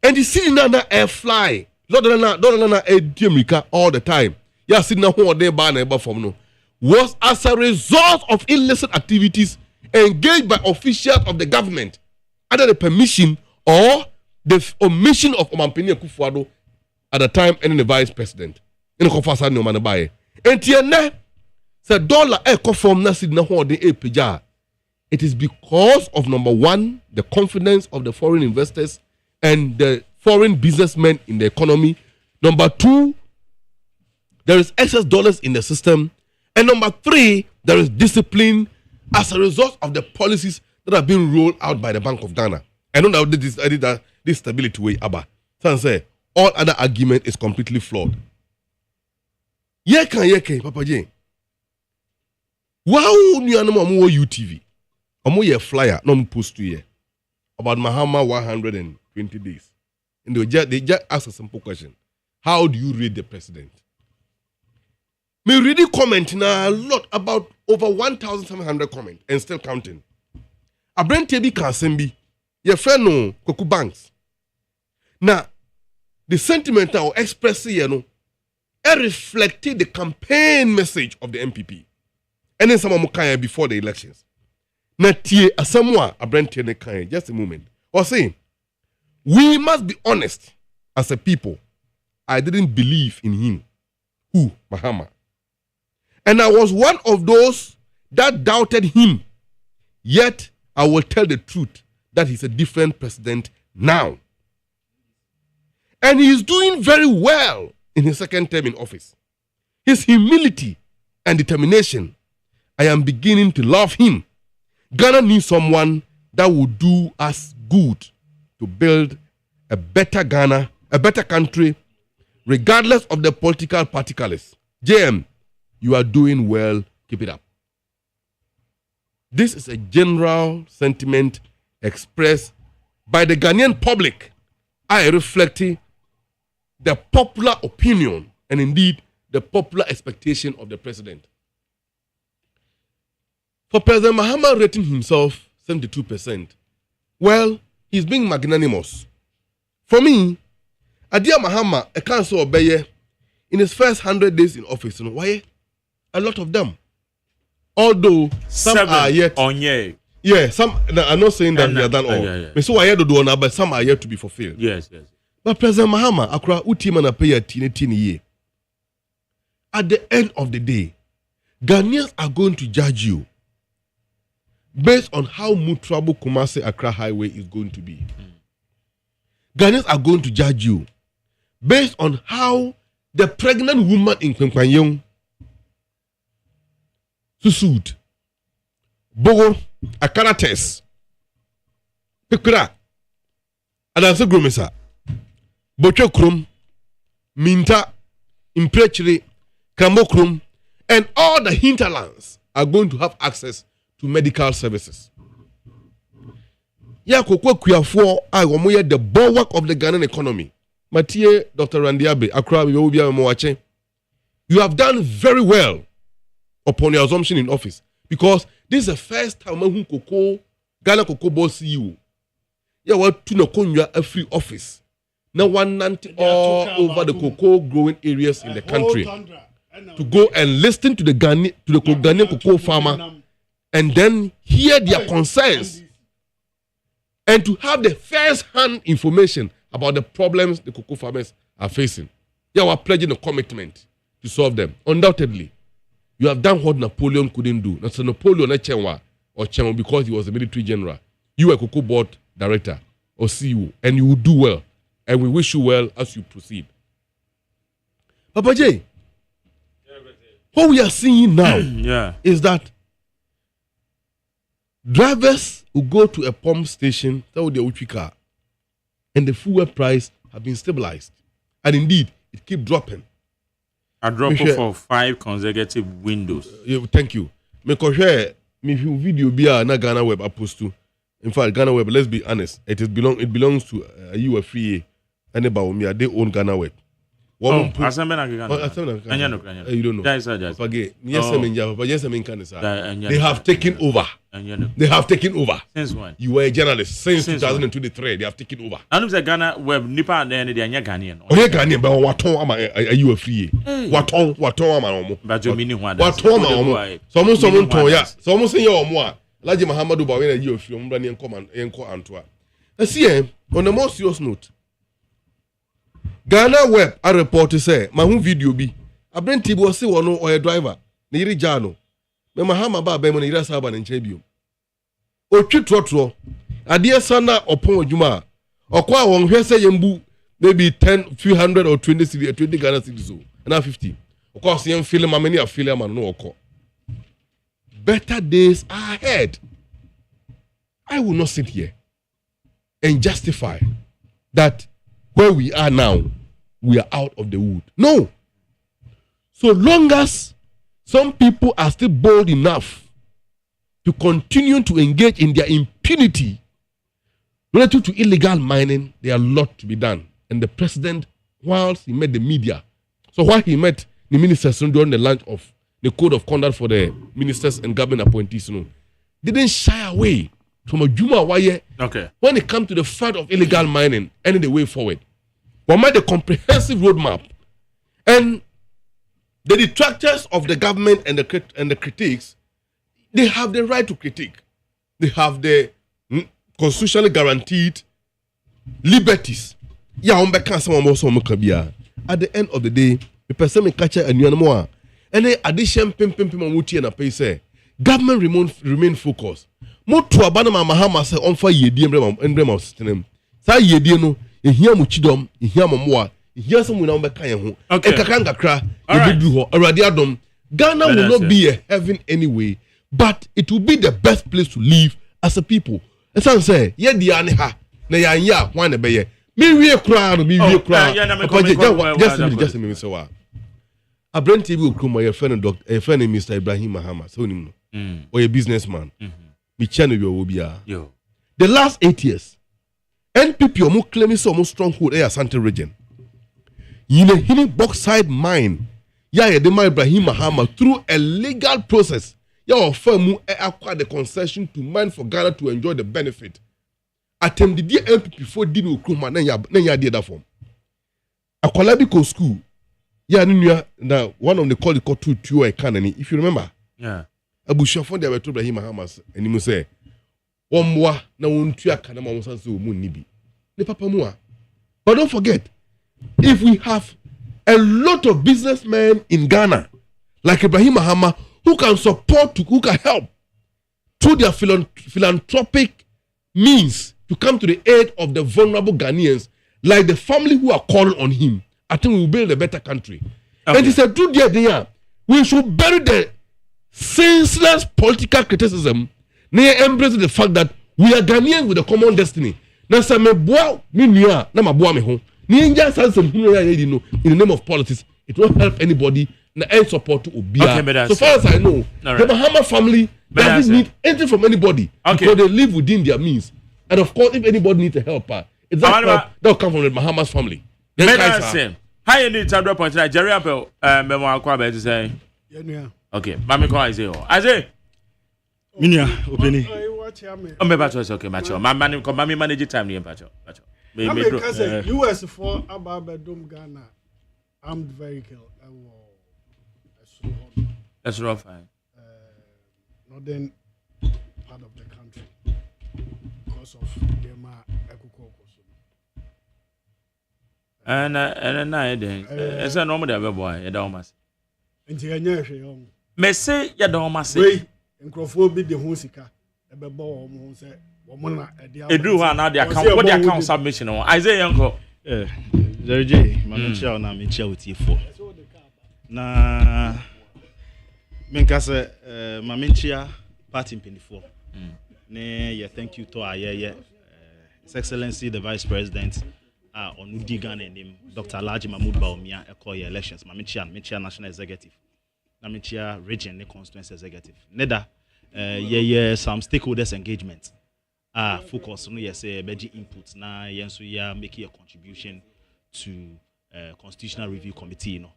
[SPEAKER 3] And you see now air fly, all the time. Yeah, see now who they ban from no was as a result of illicit activities engaged by officials of the government under the permission or the omission of Mampeni Akufo-Addo at the time and the vice president. In the no man buy. And tiene said dollar from nasi na ho de epeja. It is because of number one, the confidence of the foreign investors and the foreign businessmen in the economy. Number two, there is excess dollars in the system. And number three, there is discipline as a result of the policies that have been rolled out by the Bank of Ghana. I know that I did this stability way, Abba. So say all other argument is completely flawed. Yeke, Papa Jane. Wow, you are no more UTV. I'm more flyer, no post to you about Mahama 120 days. And they just ask a simple question: how do you rate the president? Me really comment now a lot about over 1,700 comments and still counting. A brand tebi Kansembi, your friend no Koku Banks. Now, the sentiment or express here no. It reflected the campaign message of the MPP. And then someone mukaya before the elections. Natie asamwa abrante ne kaya. Just a moment. Or saying, we must be honest as a people. I didn't believe in him. Who? Mahama. And I was one of those that doubted him. Yet I will tell the truth that he's a different president now. And he is doing very well in his second term in office. His humility and determination, I am beginning to love him. Ghana needs someone that will do us good to build a better Ghana, a better country, regardless of the political particulars. JM, you are doing well. Keep it up. This is a general sentiment expressed by the Ghanaian public. I reflecting the popular opinion and indeed the popular expectation of the president. For President Mahama rating himself 72%, well, he's being magnanimous. For me, Adia Mahama, a council obey in his first 100 days in office, you know why? A lot of them. Although some are yet
[SPEAKER 2] on ye.
[SPEAKER 3] Yeah, some I'm not saying that we are done all. So I had to do now, but some are yet to be fulfilled.
[SPEAKER 2] Yes.
[SPEAKER 3] But President Mahama, akra utima na pay a tini ye. At the end of the day, Ghanaians are going to judge you based on how Mutrabu Kumasi Accra Highway is going to be. Ghanaians are going to judge you based on how the pregnant woman in Kwempanyong Susud, Bogo, Akarates, Pekura, Adanse Gromesa, Bocho Krum, Minta, Imprechiri, Kambokrum, and all the hinterlands are going to have access to medical services. Ya kokwa kuafo I womoye the bulwark of the Ghanaian economy. Matie Dr. Randiabe, Accra, you have done very well upon your assumption in office because this is the first time Ghana Cocoa Board CEO. Ya what to no konya a free office. Now one nanti all over the cocoa growing areas in the country to go and listen to the Ghanaian cocoa farmer and then hear their concerns and to have the first-hand information about the problems the cocoa farmers are facing. You are pledging a commitment to solve them. Undoubtedly, you have done what Napoleon couldn't do. Not Napoleon or Chenwa because he was a military general. You are a cocoa board director or CEO, and you will do well. And we wish you well as you proceed. Papa J, what we are seeing now is that drivers who go to a pump station, and the fuel price have been stabilized. And indeed, it keeps dropping.
[SPEAKER 2] A drop for 5 consecutive windows.
[SPEAKER 3] Thank you. Me video be na Ghana Web opposed to. In fact, Ghana Web, let's be honest, it belongs to you a free and about me, they own Ghana Web.
[SPEAKER 2] You don't know.
[SPEAKER 3] They have taken over. They have taken over.
[SPEAKER 2] Since when?
[SPEAKER 3] You were a journalist since 2023. They have taken over.
[SPEAKER 2] I know the Ghana Web nipa and then they are Ghanaian.
[SPEAKER 3] Oh, yeah, Ghanaian, but what you a free? What ama?
[SPEAKER 2] But you mean what?
[SPEAKER 3] What ama? Someone told ya. Someone say you more. Laji Mahamadou Bawena you free. Umbrani enko Antwa. See, on a more serious note, Ghana Web a report say my video bi abren tibo se wono oye driver na yiri jano me mahama ba ba mo na yira saba na nche bio otwi trotro ade sana opon adwuma okwa won hwe se yembu maybe 10 few hundred or 20 Ghana cedis so na 50 okwa se yem film amani a film man no okọ. Better days are ahead. I will not sit here and justify that where we are now, we are out of the wood. No. So long as some people are still bold enough to continue to engage in their impunity related to illegal mining, there are a lot to be done. And the president, whilst he met the media, so while he met the ministers during the launch of the code of conduct for the ministers and government appointees, didn't shy away from a Juma Waye.
[SPEAKER 2] Okay.
[SPEAKER 3] When it comes to the fight of illegal mining and the way forward, we made a comprehensive roadmap, and the detractors of the government and the critics, they have the right to critique. They have the constitutionally guaranteed liberties. At the end of the day, the person may catch a new more. And then addition pim and a pay say government remain focused. Mo to abanama mahama say on fire yediem embrem system. Sa yedie no ehia mo chidom, ehia mo moa, ehia some na mbeka ye ho. E kakra kakra e do ho. Awurade adom. Ghana will not be a heaven anyway, but it will be the best place to live as a people. Esan say ye dia ne ha na ya nya hwan ne beye. Me wie kra no me wie kra. Just me say wa. Abrenti bi okromo ye friend Mr. Ibrahim Mahama so nim no. Or a businessman. The last 8 years, NPP are more claiming some stronghold in Asante region. In a hidden bauxite mine, Ibrahim Mahama through a legal process, firm acquired the concession to mine for Ghana to enjoy the benefit. Attempt the dear NPP for Dino Kruma, then did that form. A Colabico school, one of the call it to Kanani, if you remember.
[SPEAKER 2] Yeah.
[SPEAKER 3] Abushafon de beto Ibrahim Hamas and he say omwa na wontua kana ma wonsan se omu nibi ne papa mu a. But don't forget, if we have a lot of businessmen in Ghana like Ibrahim Mahama who can support, who can help through their philanthropic means to come to the aid of the vulnerable Ghanaians, like the family who are calling on him, I think we will build a better country. Okay. And he said, through there, we should bury the senseless political criticism, embracing the fact that we are Ghanaians with a common destiny. Now, some boy, me na ma boy me home. In the name of politics, it won't help anybody. And support to Obia.
[SPEAKER 2] Okay,
[SPEAKER 3] so far as I know,
[SPEAKER 2] right.
[SPEAKER 3] the Mahama family doesn't need anything from anybody because they live within their means. And of course, if anybody needs a helper, it's that help that will come from the Mahama's family.
[SPEAKER 2] How you need 100 points? Jerry Apple, memoir, to say. Okay, Mammy call Isaiah.
[SPEAKER 4] Minya, opini.
[SPEAKER 2] Oh, my batch was okay, macho. My man, Mammy manage time near Pacho.
[SPEAKER 5] US for about bedroom Ghana. Armed vehicle.
[SPEAKER 2] That's rough.
[SPEAKER 5] Northern part of the country because of the
[SPEAKER 2] and I then it's a normal ever boy, you don't must. May say, you don't must say,
[SPEAKER 5] and Crawford be the Hosika, a bebo, who said,
[SPEAKER 2] a drew one out the account submission on Isaiah Uncle.
[SPEAKER 4] Jerry J, Mamichia, and I'm chill with you for. Na Menkasa, Mamichia, party in 24. Ne, thank you to our His Excellency the Vice President. On Udigan and him, Dr. Alhaji Mahmoud Bawumia, call your elections. Mamichia National Executive, Mamichia Region, the Constituency Executive. Neda, some stakeholders engagement. Focus on say beji inputs. Na yensu ya making a contribution to Constitutional Review Committee. You know,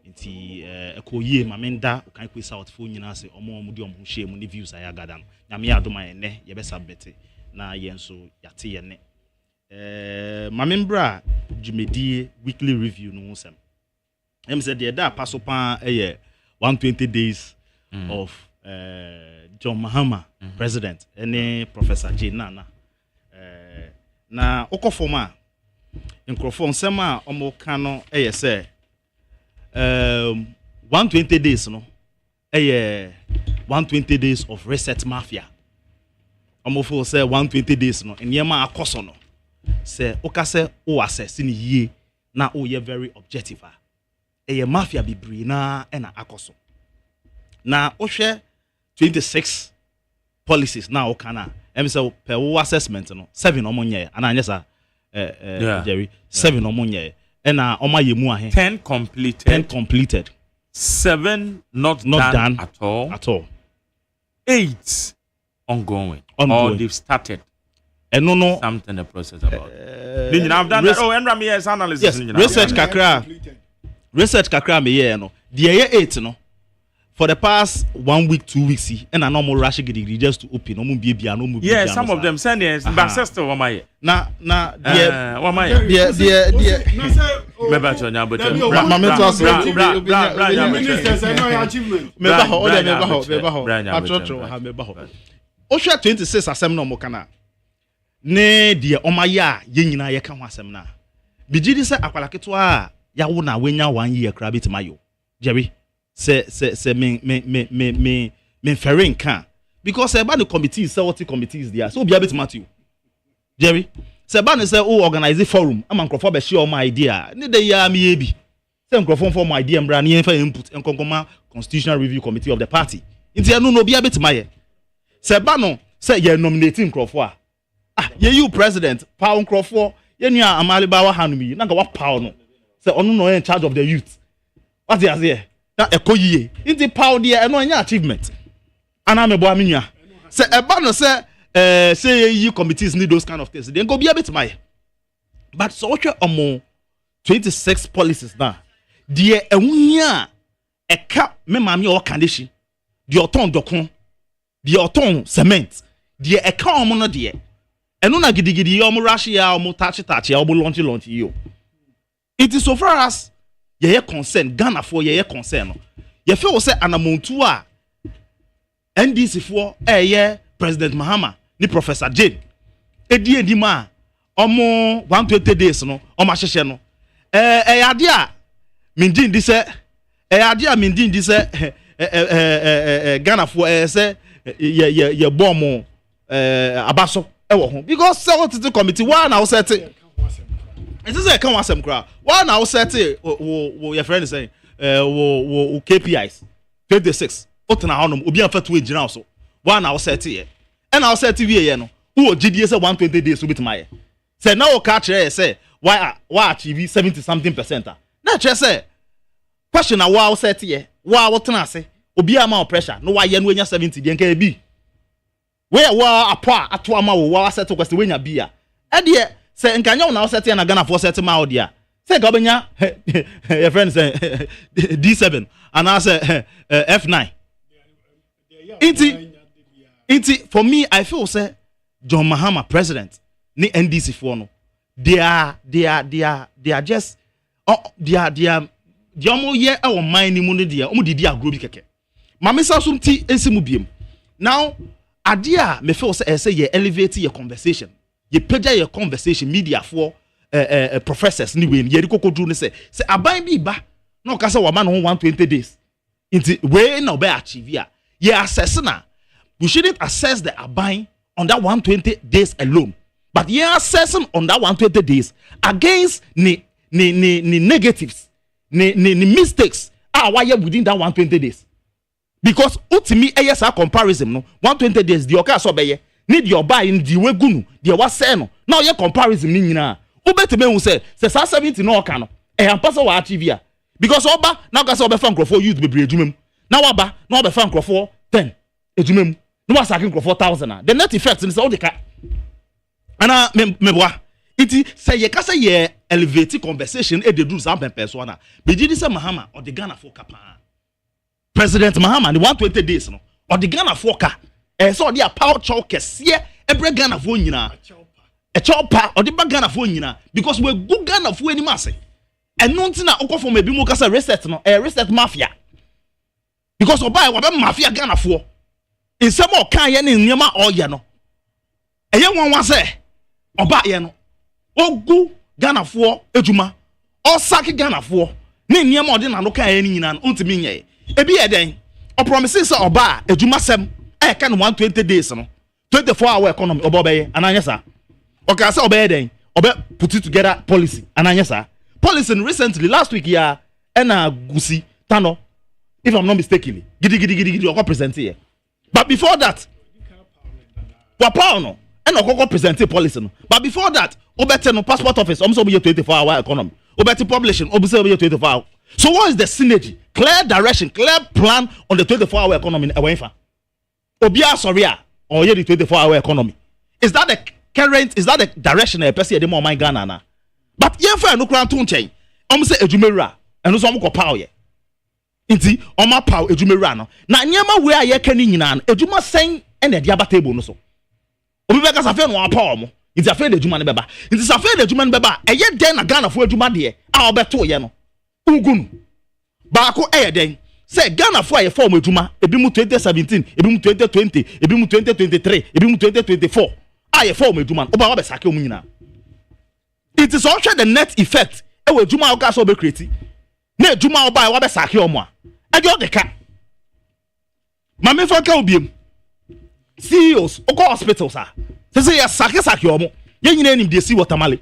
[SPEAKER 4] inti ekoye mamenda ukan kwe South Phone nyina se omo omudi omhushe mu ne views ayagadam. Nyame adoma ene ye be sabete na yensu yate ye ne. Mamembra Jumedi weekly review no sem. Em said the da paso pan 120 days of John Mahama president and Professor J Nana na okofoma nkrofo nsema omo kano say 120 days no 120 days of reset mafia. Omo fo say 120 days no nyema akoso no say okase o assess ni yie na o ye very objective mafia bibri na na akoso na o hwe 26 policies na o kana em say per o assessment no 7 omonye ana anyesa Jerry 7 omonye na omayemu ahe
[SPEAKER 2] 10 completed 7 not done at all 8 ongoing. Or they've started.
[SPEAKER 4] And no
[SPEAKER 2] something in the process about. I've done that. Oh, and Rami's analysis.
[SPEAKER 4] Yes, research kakra me here no. The year 8 no. For the past 1 week, 2 weeks, and a normal rush degree just to open. No be no.
[SPEAKER 2] Yeah, some of them send yes, but sister, what my
[SPEAKER 4] na
[SPEAKER 2] what my me back to now, but
[SPEAKER 4] Osha 26 asem no mo kana ne de omaya ye nyina ye ka ho asem na bigidi se akwalaketo a ya wo na wenya 1 year kra betimayo Jerry se me ferry nka because se ba the committees say what committees there so bia betimatu Jerry se ba ne say o organize forum am nkrofo be share my idea ne de ya me ye bi se nkrofo for my idea mbra ne yen fa input enkonkoma constitutional review committee of the party nti enu no bia betimaye se ba no se ye nominating nkrofo ye you president power nkrofo ye nua amalibawa hanumi na ga wa power no se onu no in charge of the youth what you say na ekoyie nti power there eno anya achievement ana me bo aminua se eba no se say you committees need those kind of things then go be a bit my but so what omo 26 policies na there ehunhia eka me mami o condition the oton dokon the oton cement the eka omo no there eno na gidigidi omo rush ya omo touch ya omo launch yo it is so far as ye concern Ghana for ye concern no ye feel say anamontu a NDC for President Mahama ni Professor Jane edi ma omo 120 days no omo ahyehyɛ no ade a mindin di sɛ Ghana for say ye bomb abaso ɛwɔ ho because say what the committee one now set it is a come asem kra one now set it wo your friend is saying wo KPIs 26 otena honom obi anfa to agina so one now set it and now set it wie no wo GDS 120 days so bitmaye say now wo catch say why achieve 70 something percent na che say question a wow set here wow what na say obi ama pressure no why no nya 70 dey nka bi where wow apa ato ama wo wow set question we nya bi a e de say nka nya na set na Ghana for set ma wo dia say ka obenya your friend say D7 and I say F9 Inti for me I feel say John Mahama president ni NDC for no they are just they are omo ye our mind ni mu no dia omo didi agro bi keke mame sa so mti ensimu biem now idea me feel say ye elevate your conversation ye page your conversation media for professors ni we ye rikokodru ni say aban bi ba na o ka say wa ma no 120 days inti we na be achieve ya ye assess na we shouldn't assess the aban on that 120 days alone but ye assessing on that 120 days against ni negatives ni mistakes why within that 120 days because ultimately yes a comparison no 120 days the oka so beye need your buy in the wegunu the wa say no now your comparison ni nyina ubetime hu say 70 no oka no ampasa wa achieve because oba now ka say obefa nkrofo youth bebre adwumam now oba now obefa nkrofo 10 adwumam no was saking nkrofo 1000 the net effect is all the ka ana meboa iti say ye ka say ye elevate conversation e dey do some person na be di say Mahama or the Ghana for kapa President Mahama the 120 days no or the Ghana for ka so dey a power chow kese every Ghana for nyina e chopa or the Ghana for nyina because we go Ghana for any mass eno nti na okofo ma bi mu ka say reset no reset mafia because obai wa be mafia Ghana for insem o kan ye ne nyema oye no eye won say oba ye no ogu Ghana for ejuma o saki Ghana for ne niam ode na no kan ye nyina no ntimi nye ebi ye den o promises say oba ejuma sem e ka no 120 days no 24-hour economy oba obeye ananya sa o ka say obeye den obe put it together policy ananya sa policy recently last week ya na gusi tano if I'm not mistakenly gidi o present here but before that wa pa no and okoko present policy no but before that obete no passport office almost be 24-hour economy obete publishing obese be 24-hour so what is the synergy clear direction clear plan on the 24-hour economy ewenfa obia sorry or ye the 24-hour economy is that the direction a person dey more mind Ghana na but ye fa no kran to nchen say ejumewura eno so omko paw ye nti oma paw ejumewura no na nyema we aye ka ni nyina no ejuma sen ene de aba table no so obi be ka safe no apaw mo nti afa de ejuma ne beba nti safe de ejuma ne beba eye den na Ghana fo ejuma de a obeto ye no ugunu baako eye den say Ghana fo aye form ejuma ebi mu 2017 ebi mu 2020 ebi mu 2023 ebi mu 2024 aye form ejuma oba wa be sake omu nyina it is also the net effect e we ejuma o ka so be create na ejuma oba wa be sake omu a e de o de ka mame fa ka obiem CEOs o hospitals say ya sake omu ye nyina nim de see watermale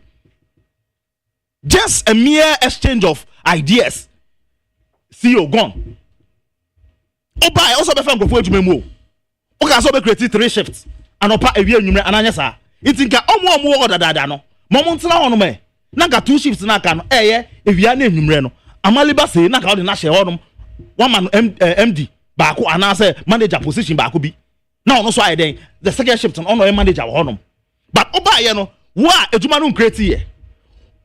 [SPEAKER 4] just a mere exchange of ideas CEO gone oba also be fa ngofo ejuma mu o ka so be create 3 shifts anopa ewie anwumre ananya sa itinka omu wo dada no momo ntena hono me na ka 2 shifts na ka no eye ewia na anwumre no amaliba say na ka o de na hye hono one man MD baako ana say manager position baako bi na ono so aye den the second shift on ono manager hono but oba ye no wo a ejuma no create ye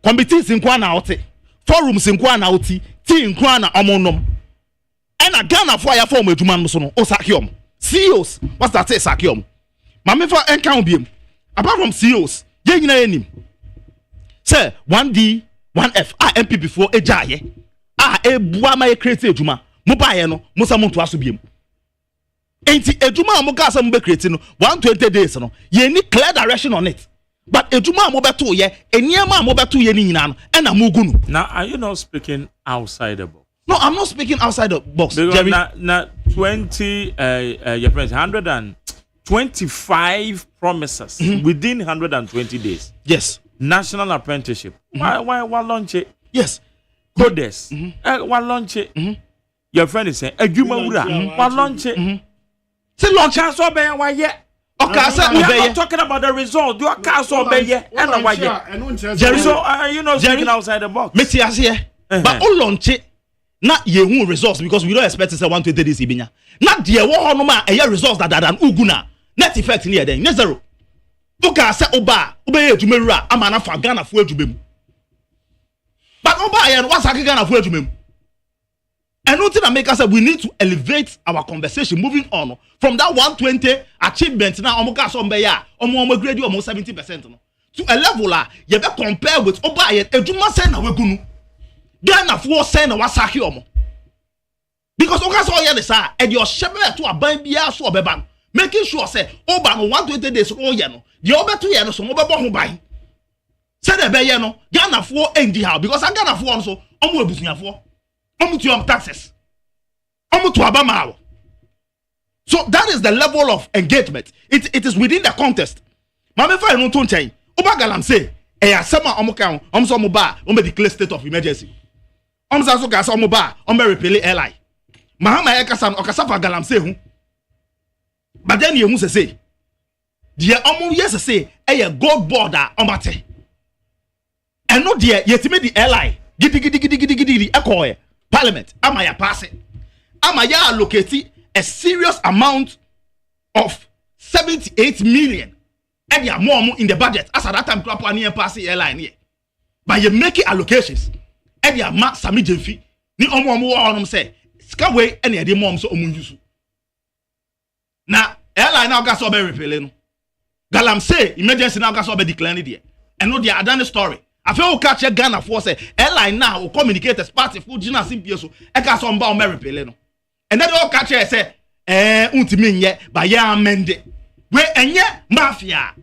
[SPEAKER 4] committees nko na ote forums nko na oti team nko na omonom ena Ghana for ya form ejuma no so no o sakiom CEOs what's that say sakiom mame for encounter biem apart from CEOs ye nyina enim say 1D 1F MP before ejaye ebua ma create ejuma mo ba ye no mo sa mo to aso biem enti ejuma mo ka sa mo be create no 120 days no ye ni clear direction on it but ejuma mo beto ye eniema mo beto ye ni nyina no e na mo gunu.
[SPEAKER 2] Now are you not speaking outside the box?
[SPEAKER 4] No, I'm not speaking outside the box.
[SPEAKER 2] Because
[SPEAKER 4] Jerry.
[SPEAKER 2] Now 20 your friends 125 promises within 120 days.
[SPEAKER 4] Yes.
[SPEAKER 2] National apprenticeship. Why launch it?
[SPEAKER 4] Yes.
[SPEAKER 2] Coders. Why launch it? Your friend is saying Agymawura. Why launch it?
[SPEAKER 4] Say launch
[SPEAKER 2] Chance obey why yet?
[SPEAKER 4] Okay, I said
[SPEAKER 2] we are not talking about the result. You are cast obey yet and why yet?
[SPEAKER 4] Jerry,
[SPEAKER 2] so you know speaking outside the box.
[SPEAKER 4] Meti here. But all launch it na yehu results because we don't expect to say 120 days ibinya na de wo ho no ma results that uguna net effect ni eden ne zero uka say oba ye adwumawura ama na fa Ghana fo adwumam but oba ye no wasa Ghana fo adwumam and nothing that make us say we need to elevate our conversation moving on from that 120 achievement now omuka so mbe ya omo grade omo 70% no to a level you be compare with oba ye adwuma say na wegunu Ghana fo say na wasaki omo because oka so ye this and your shebe to aban bia so obeba making sure say oba no 120 days no ye no the obeto ye no so mo bebo ho ban say the be ye no Ghana fo endi how because Ghana fo no so omo abusuafo omo to taxes omo to abama. So that is the level of engagement. It is within the context. Mama fa no to nchen oba galam say asema omo kan omo so omo ba omo declare state of emergency omo so ka so omo ba omo repeal airline mahama e kasa okasa fa galam say hu but then you say the omo yes say gold border omate and no there yetime the airline gidi ekoye parliament ama ya pass ama ya allocate a serious amount of 78 million and ya more in the budget as at that time crap and pass the airline here but you make allocations and ya ma sami jefi ni omo onom say ska way and ya mom so omo use na airline now gas obe repeal no galam say emergency now gas obe declare there and no the adane story I feel catch Ghana for say airline now will communicate as part of Gina Simpio so e ka so mba o repeal no and then all catch say untimi nye ba ya amende we enye mafia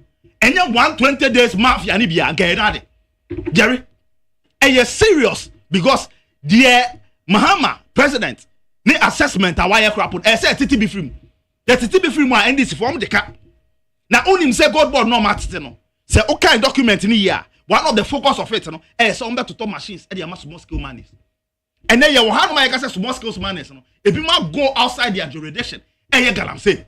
[SPEAKER 4] enye 120 days mafia ni bia gairade Jerry serious because the Mahama president ni assessment awaya crap say TTB free the TTB free mo NDC form the cap na onim say God board no matete no say okay document ni here one of the focus of it no so to top machines e dey small scale manners and then you have no say small scale manners no if you ma go outside their jurisdiction galam say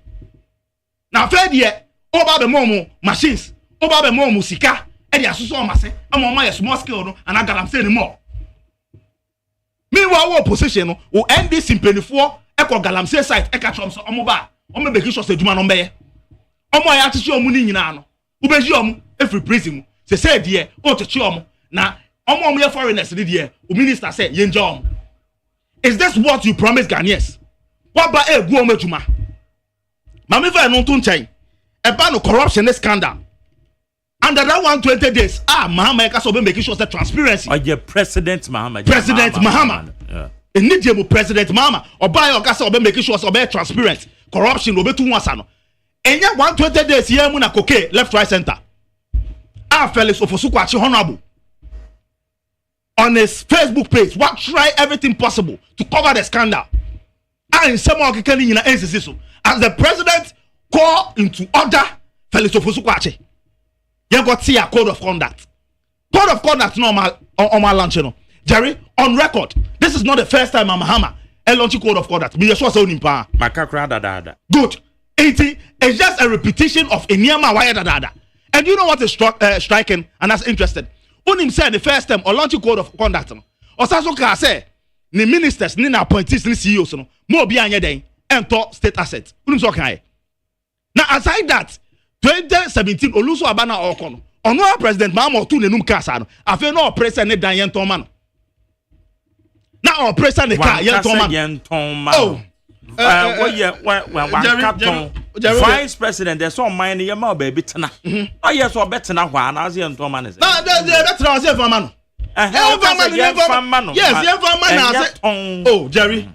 [SPEAKER 4] na fair there over the momo machines over the momo sika e dey asusu o mase amoma small scale no and galam say anymore meanwhile our position no o NDC mpenifoɔ ekɔ galam say site e ka chom so omo ba omo be ki sure say djuma no mbeye omo ya techi omo ni nyina no ubeji omo every prison say there o techi omo na omo ye foreigners ni there o minister say ye nja omo is this what you promise Ghanaians what ba egu omo djuma mama fa no to nchen e ba no corruption scandal under that 120 days Mahama ka so be making sure that transparency
[SPEAKER 2] President Mahama
[SPEAKER 4] yeah enidie President Mahama oba ya ka so be making sure so be transparent corruption obetu nwasa no enya 120 days ye mu na koke left right center Felix Ofosukwachi honorable on his Facebook page what try everything possible to cover the scandal and some of so as the president call into order Felix Ofosukwachi you got see a code of conduct normal on my launch no Jerry on record this is not the first time Mahama launch code of conduct me sure say onimpa
[SPEAKER 2] makakra dada
[SPEAKER 4] good it's just a repetition of enyama wire dada. And you know what is striking and that's interesting. Unim said the first time or launch code of conduct. Or Sasoka say the ministers, ni na appointees, ni CEOs no more be anya den enter state assets. Unim so kai. Now aside that 2017 Oluso Abana Okono. Ono president Mahama otu nenum kasa no. Afi no president ne dan yenton man. Now president ne ka yenton man. Oh.
[SPEAKER 2] Vice President, there's so many your baby tana. Oh, yes, or better now. One as you and Thomas. No,
[SPEAKER 4] that's not a man. Yes, oh, Jerry,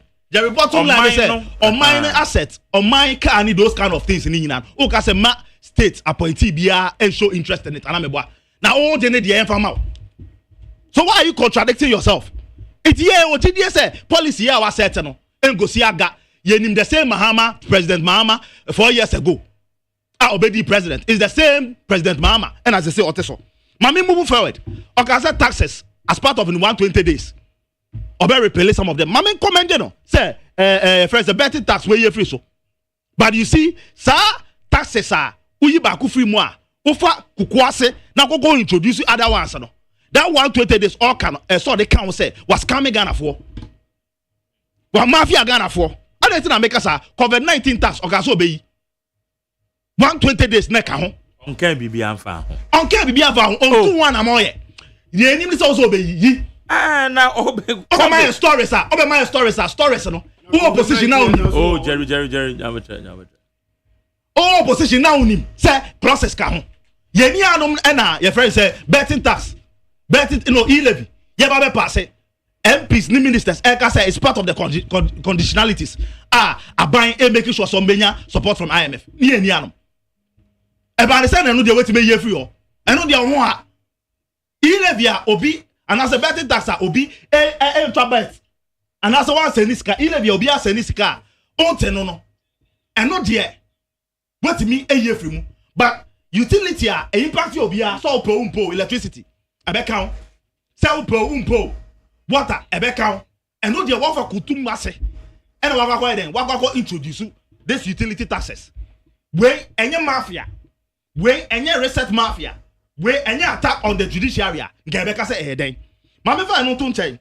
[SPEAKER 4] bottom line is on mine assets, on my car, need those kind of things in England. Oh, because a ma state appointee BR and show interest in it. And I'm a now, all the need the infam. So, why are you contradicting yourself? It's yeah, what did you say? Policy, I was certain. And go see aga. Yenim the same Mahama, President Mahama 4 years ago. Obedi president is the same President Mahama. And as I say, Oteso. Mami move forward. Okay, taxes as part of in 120 days. Obe repeal some of them. Mami comment no. Say, first the betting tax where you free so. But you see, sir, taxes are uyi baku free moi. Ufa kukwase na go introduce other ones no. That 120 days all can so the count say was coming Ghana for. Wa mafia Ghana for. I don't think I make us a COVID-19 tax or gas obey. 120 days neck home.
[SPEAKER 2] On can be anfa.
[SPEAKER 4] On can be on 2-1 amoye. The enemy is also obey.
[SPEAKER 2] Ah, now obey
[SPEAKER 4] my stories are over my stories no. Who opposition now?
[SPEAKER 2] Oh, Jerry.
[SPEAKER 4] Oh, opposition now him. Say process ka ho. Ye ni anom na your friend say betting tax. Betting e-levy. Ye ba be pass it. MPs ni ministers say it's part of the conditionalities. Buying and making sure some benya support from IMF. Ni anom. E ba say na no dey wait me ye free o. E no dey ho a. E-levy obi and as a betting tax obi bet. And as one seniska, e-levy obi a seniska. On no. And not there. What me a year from, but utility impact your beer so po electricity. A back count, sell po water, a back count, and not your water kutum masse. And waka introduce this utility taxes. Where any mafia, where any reset mafia, where any attack on the judiciary, Gabeka say a day. Mamma, I know to change.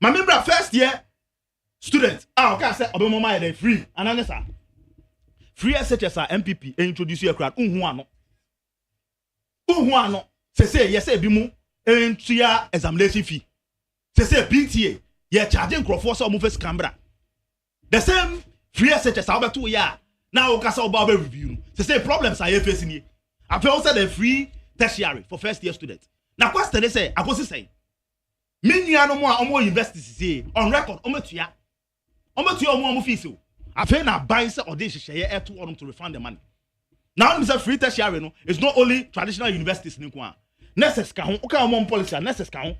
[SPEAKER 4] My member first year students, okay, say Obama they free, and answer. Free SHS MPP introduce your crowd. Unhuano. Say yes, be mu entry examination fee. Say PTA. Ye charging crowd so move Canberra. The same free SHS about 2 years. Now Okasa about review. Say problems are facing here. I feel also the free tertiary for first year students. Now question they say, I was saying. Many no more universities on record. Ometua more fees. I feel now buying or this share to refund the money. Now I'm free tertiary no. It's not only traditional universities in Kwa. Nurses can okay policy nurses can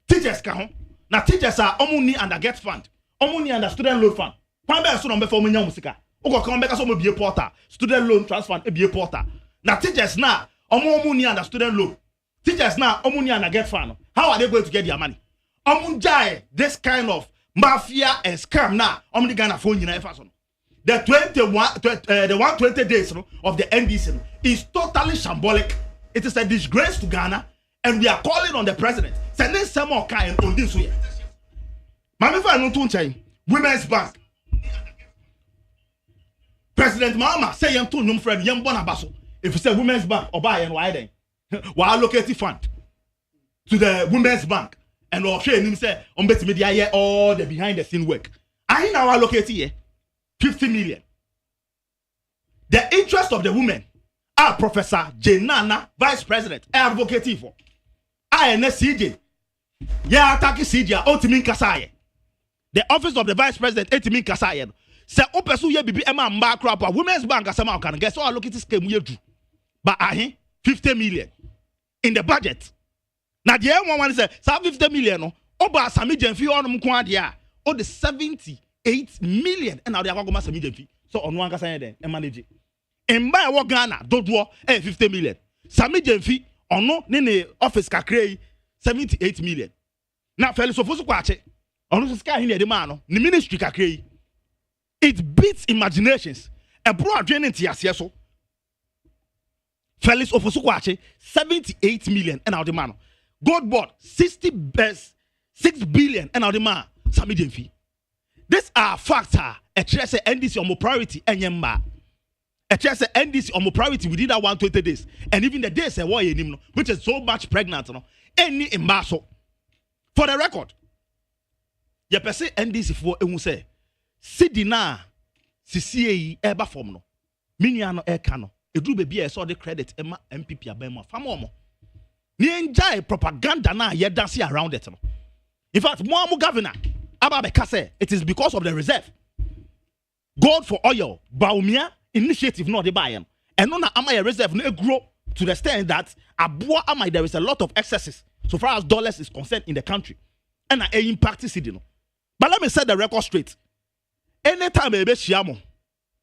[SPEAKER 4] teachers can. Now teachers are only under get fund, only under student loan fund. One better so number for me musika. Oko come back so be a porter. Student loan transfer be a porter. Now teachers now only under student loan. Teachers now only under get fund. How are they going to get their money? This kind of mafia and scam now. Only Ghana phone you know. The 120 days of the NDC is totally shambolic. It is a disgrace to Ghana, and we are calling on the president. Sending some more kind on this way. Mami fa no tun Women's Bank. President Mahama say yam to nyum friend yam bona baso. If you say Women's Bank or buy and why then? We allocate fund to the Women's Bank and or share him say on bet media here all the behind the scene work. I now allocate here 50 million. The interest of the women are Professor Jenana, Vice President, advocate for. INSCJ. Yeah, attack CJ, Otimin Kasaye. The office of the Vice President, Etimin Kasaye. Say, Opesu ye bibi Emma Macrapa, Women's Bank, as someone can guess all look at this scheme we do. But 50 million in the budget. Now, the one say, 50 million, Oba Sami Jenfi on Mkwandia, or the 78 million, and now they are going to Sami Jenfi. So, on one Kasaye, and manage it. And by what Ghana, don't war, 50 million. Sami Jenfi, on no, nene office ka create 78 million. Now, fellows of us watch it. On the sky in the man, the ministry ka create. It beats imaginations. A broad draining to so. Fellows of us watch it, 78 million, and now the man. God bought 6 billion, and now the man, Sami Jenfi. These are factor. A chess NDC on more priority, and yemba. A chess NDC on more priority within that 120 days, and even the days a war in which is so much pregnant, no, any in Maso. For the record, you per se NDC for a say, Sidina, CCA, Eba form no, Miniano Ekano, a do baby, I saw the credit, Emma, MPP, Abema, Famomo. Ni enjoy propaganda na ye dancing around it. No. In fact, Moamu governor, Ababe Kase, it is because of the reserve. Gold for oil, Baumia initiative no the buy. And no na amaya reserve no grow to the extent that abua amai there is a lot of excesses so far as dollars is concerned in the country. And a impact is no. But let me set the record straight. Anytime ebe chiamo,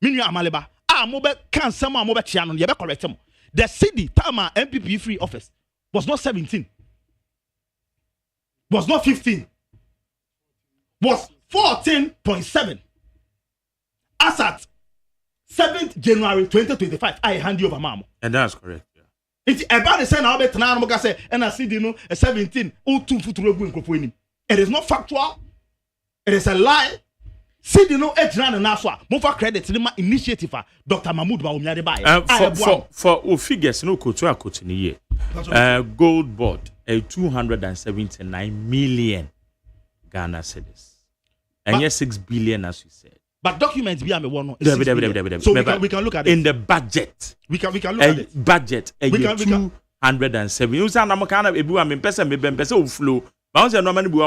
[SPEAKER 4] minu amaleba, mobe can some mobe chiano, yebe correct them. The city tama MPP free office was not 17, was not 15, was 14.7. As at 7th January 2025, I hand you over, ma'am.
[SPEAKER 2] And that's correct. Yeah.
[SPEAKER 4] It's about the same now, but now I'm say, and I see you 17, 02 foot. It is not factual. It is a lie. See the no ejina na so a mo fa credit ni ma initiative Dr. Mahmood ba omiade ba
[SPEAKER 2] for figures no quote ni year. Gold board 279 million Ghana cedis. And yes 6 billion as you said.
[SPEAKER 4] But documents be am one.
[SPEAKER 2] So
[SPEAKER 4] we can look at it
[SPEAKER 2] in the budget.
[SPEAKER 4] We can look at it.
[SPEAKER 2] Budget 207. You say na kind of ebu am person me person flow. But normally we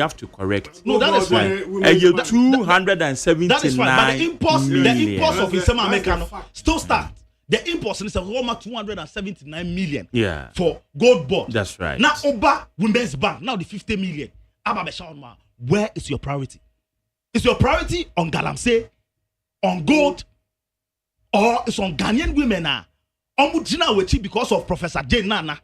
[SPEAKER 2] have to correct.
[SPEAKER 4] No, that is fine.
[SPEAKER 2] 279.
[SPEAKER 4] That is fine. But the imports of Insema Americano still start. The imports is almost 279 million.
[SPEAKER 2] Yeah.
[SPEAKER 4] For gold board.
[SPEAKER 2] That's right.
[SPEAKER 4] Now Oba Women's Bank now the 50 million. Where is your priority? Is your priority on Galamsey, on gold, or it's on Ghanaian women now? Because of Professor Jane Nana.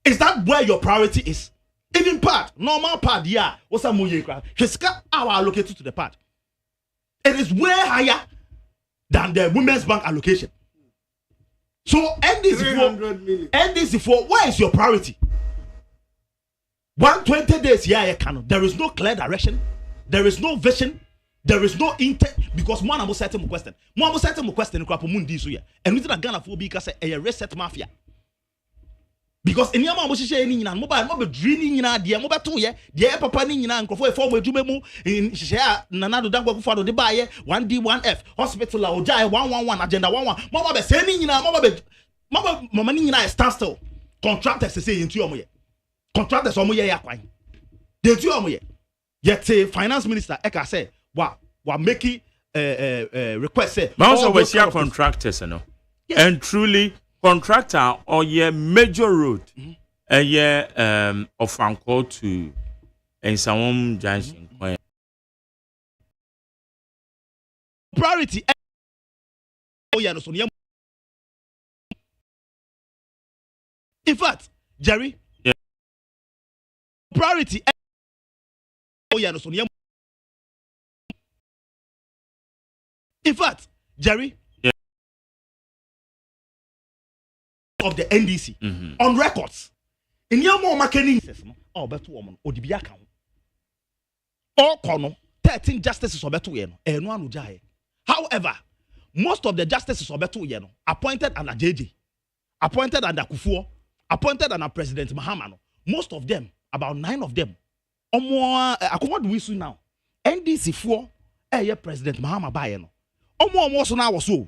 [SPEAKER 4] Is that where your priority is? Even part, normal part, yeah. What's a moye? Our allocated to the part. It is way higher than the Women's Bank allocation. So NDC4, where is your priority? 120 days, yeah, there is no clear direction, there is no vision, there is no intent, because one of certain question. One certain question, and we did a Ghana for because a reset mafia. Because in your mobile mobile dreaming in idea, mobile to ye, dear papa in and for a former Jumemu in share Nanado Dango for the buyer 1D1F hospital or Jai 111 agenda 11. Mama sending in a mama in a standstill. Contractors say into your way. Contractors on ya quine. They do on yet say finance minister Eka say what making request say.
[SPEAKER 2] Also was your contractors and truly. Contractor or your major road, a year of Franco to and some junction.
[SPEAKER 4] Priority. In fact, Jerry.
[SPEAKER 2] Yeah.
[SPEAKER 4] Priority. In fact, Jerry. Of the NDC on records in your more marketing oh better woman or the account all corner 13 justices or better and one ujaye. However, most of the justices or better appointed under JJ, appointed under Kufuor, appointed under President Mahamano, most of them, about 9 of them, or more what do we see now? NDC 4 President Mahama Bayeno. Or more so now so.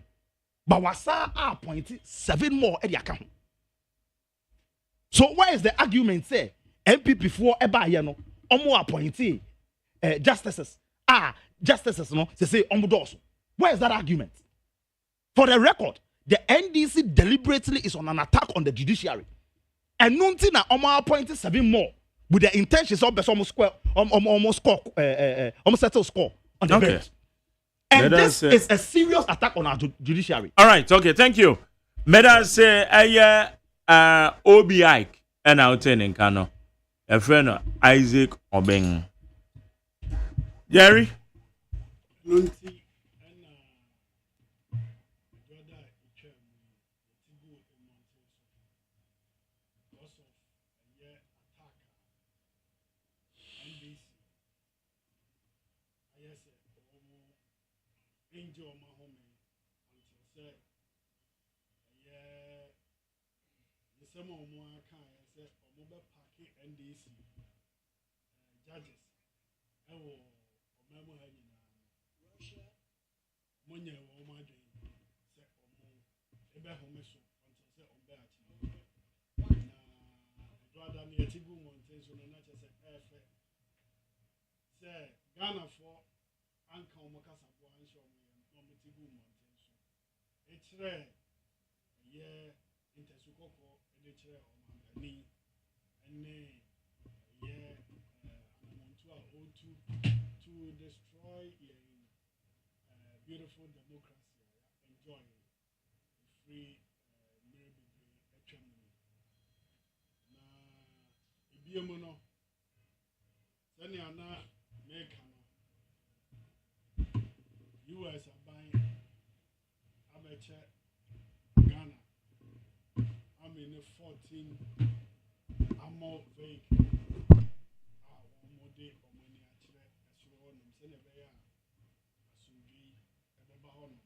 [SPEAKER 4] But wasa appointed 7 more at the account. So why is the argument say MPP 4 ebayeno omo appointee justices no say omudoso? Where is that argument? For the record, the NDC deliberately is on an attack on the judiciary. And nunti na omo appointed 7 more with the intentions of almost settle score on the bench. And this is a serious attack on our judiciary.
[SPEAKER 2] All right, okay, thank you. Meda say OBI and out in Kano. A friend Isaac Obeng. Jerry?
[SPEAKER 5] Ghana for anka omokasa bo ansho ometigu montenso echre ye intesukoko edechre omangani ene ye amontu a otu to destroy beautiful democracy enjoy free maybe etwamuni na ibiemu no sani ana make US are buying amateur Ghana. I'm in a 14 ammo vehicle. One more day for money. sɛnɛ bɛyɛ asomdwe ɛbɛba hɔ no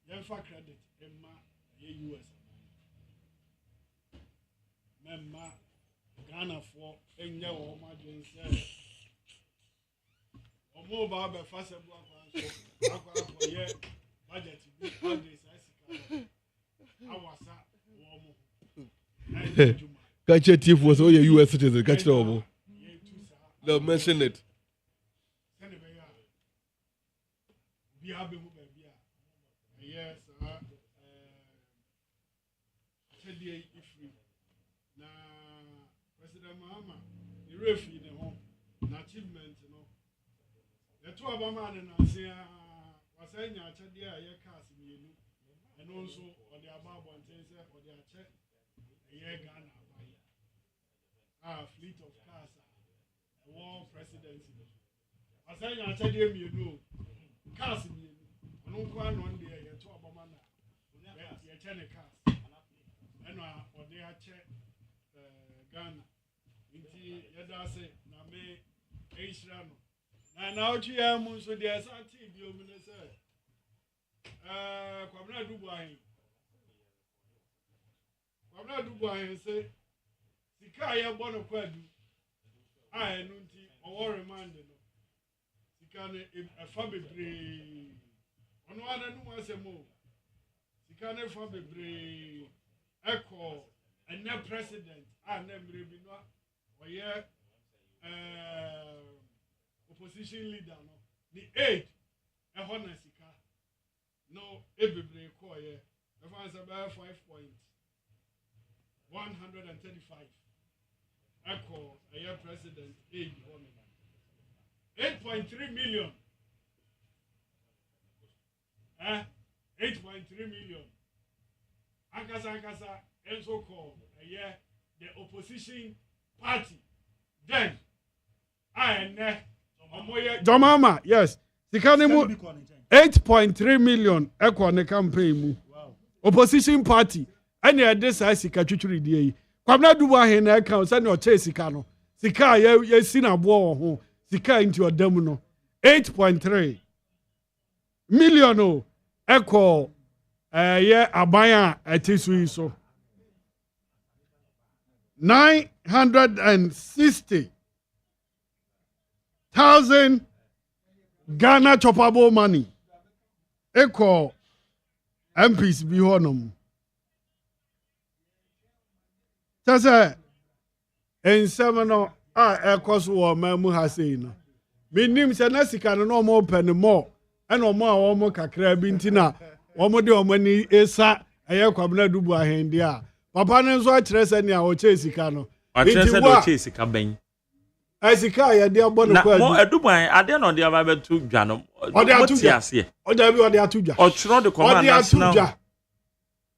[SPEAKER 5] yɛmfa credit ɛma ɛyɛ US mɛmma Ghanafoɔ ɛnyɛ wɔn adwene sɛ ɔmo ba bɛfa sɛ bu akɔ akɔyɛ budget bi ɔde saa sika awasa wɔn mo ɛyɛ adwuma.
[SPEAKER 3] Catch a thief was all your US citizen. Catch it all. No, mention it.
[SPEAKER 5] Yes, President Mahama, the referee, the home, achievement, you know. The two of them are was saying, I check the air cast in you, and also on the above one things or their check a year Ghana. Fleet of cars, war presidency. I say, I tell you, you know, cars in you. I don't go on there, you're two of them. You're 10 cars. And or they are check Ghana. Inti, Yada say, Name, Asian. Now, GM, so there's a TV, Minister. Kwabena Dubai. Kwabena Dubai say, Sika ya bono kwadu a enu nti owo remind no sika ne efa bebre ono ana nu asemo sika ne fa bebre eko ene president a na mre bi no oye opposition leader no the aid ho na sika no bebre ko ye efa say by 5.135 Echo, a year president, 8.3 million. 8.3 million. Ankasa, and so called a year the opposition party. Then,
[SPEAKER 6] Jomama, yes. The Kanemu 8.3 million echo on the campaign. Wow. Opposition party. And ya this I see Kachuchuri DA. Kwabena Dubai na account send your chase sika no. Sika ye si na bo ho. Sika into your demu no. 8.3 million no. Echo ye abaya etisu so. 960,000 Ghana choppable money. Echo MPs bi honom. Tase ensemno ekos wo mamu ha sei no. Minim se na sika no mo open more. E no mo a wo mo kakra bi ntina. Wo mo de wo mani esa eye Kwabena Dubu ahende a. Papa ne nso a kire se ne a wo che sika no.
[SPEAKER 2] A kire se do che sika ben.
[SPEAKER 6] Asika ya de agbo no kwa.
[SPEAKER 2] Na mo Eduban ade no de aba betu dwa no.
[SPEAKER 6] Ode ase. Ode atudwa.
[SPEAKER 2] O chiro de command national.
[SPEAKER 6] Ode atudwa.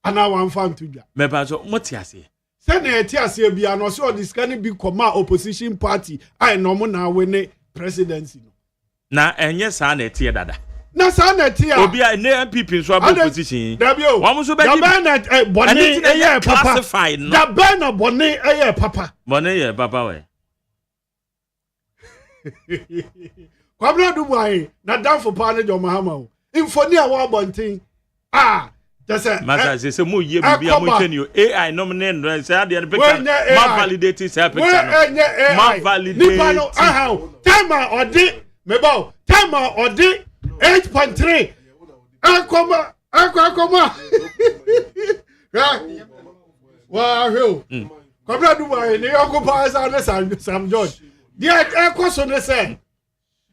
[SPEAKER 6] Ana wan fan tudwa.
[SPEAKER 2] Me ba so mo ti ase.
[SPEAKER 6] Se na eti ase bia no so odi sika ne bi koma opposition party ai no mo na we ne presidency no.
[SPEAKER 2] Na enye sa na eti dada.
[SPEAKER 6] Na sa na eti a.
[SPEAKER 2] Obi a ne MPP so abo opposition.
[SPEAKER 6] Dabio.
[SPEAKER 2] Wa mo so be
[SPEAKER 6] di. Da na boni eye papa. Da ba na boni eye papa.
[SPEAKER 2] Boni eye papa we.
[SPEAKER 6] Kwabena Dubu ayi na danfo pa ne John Mahama o. Infoni a wa bontin.
[SPEAKER 2] Masa se mo ye bibia mo hwe ni AI no ne no say ade picture ma validate say picture no ma validate
[SPEAKER 6] nipa no aha time odi mebo time odi 8.3 akoma wa hwe Kwabena Dubu ayi ne occupy Sam George dia ekoso ne say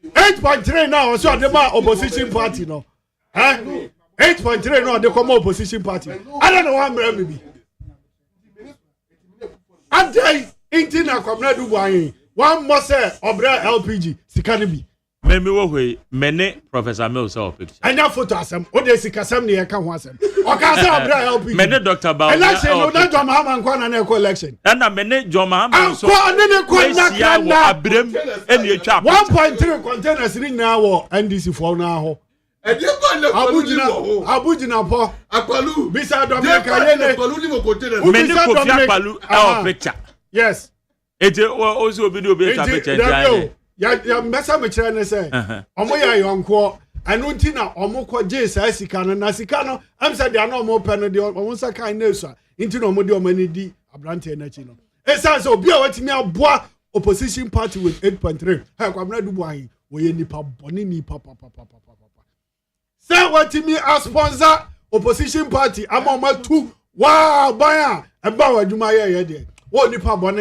[SPEAKER 6] 8.3 now so the opposition party no 8.3 no the common opposition party. I don't know what I'm be. And they intina Kwabena Dubu ayi one more say obra LPG sikani bi.
[SPEAKER 2] Me wo hwe mene Professor Mills or picture.
[SPEAKER 6] Anya photo asem o de sikasem ne ka ho asem. O ka say obra LPG.
[SPEAKER 2] Mene Dr. Bawku.
[SPEAKER 6] Election no na John Mahama nkwa na na election.
[SPEAKER 2] Na mene John Mahama so.
[SPEAKER 6] Nkwa ne ko na
[SPEAKER 2] na abrem eni etwa.
[SPEAKER 6] 1.3 containers ni na wo NDC for na ho. Abujina po Akwalu bisa Dominica yene
[SPEAKER 2] mene Kofi Akwalu our picture.
[SPEAKER 6] Yes.
[SPEAKER 2] Ete also obi do be tape chenja.
[SPEAKER 6] Ya mbesa me kire ne say. Omo ya yonko. Anu nti na omo kọ je sa sika no na sika no am say dia na omo pe no de omo sa kan na esu nti na omo de omo ni di abrante na chi no. Esa so obi a watimi aboa opposition party with 8.3. Ha kwamna dubu ahin wo ye nipa boni nipa papa. Say watimi a sponsor opposition party ama 2 wow baya e ba wadwuma ye de wo nipa boni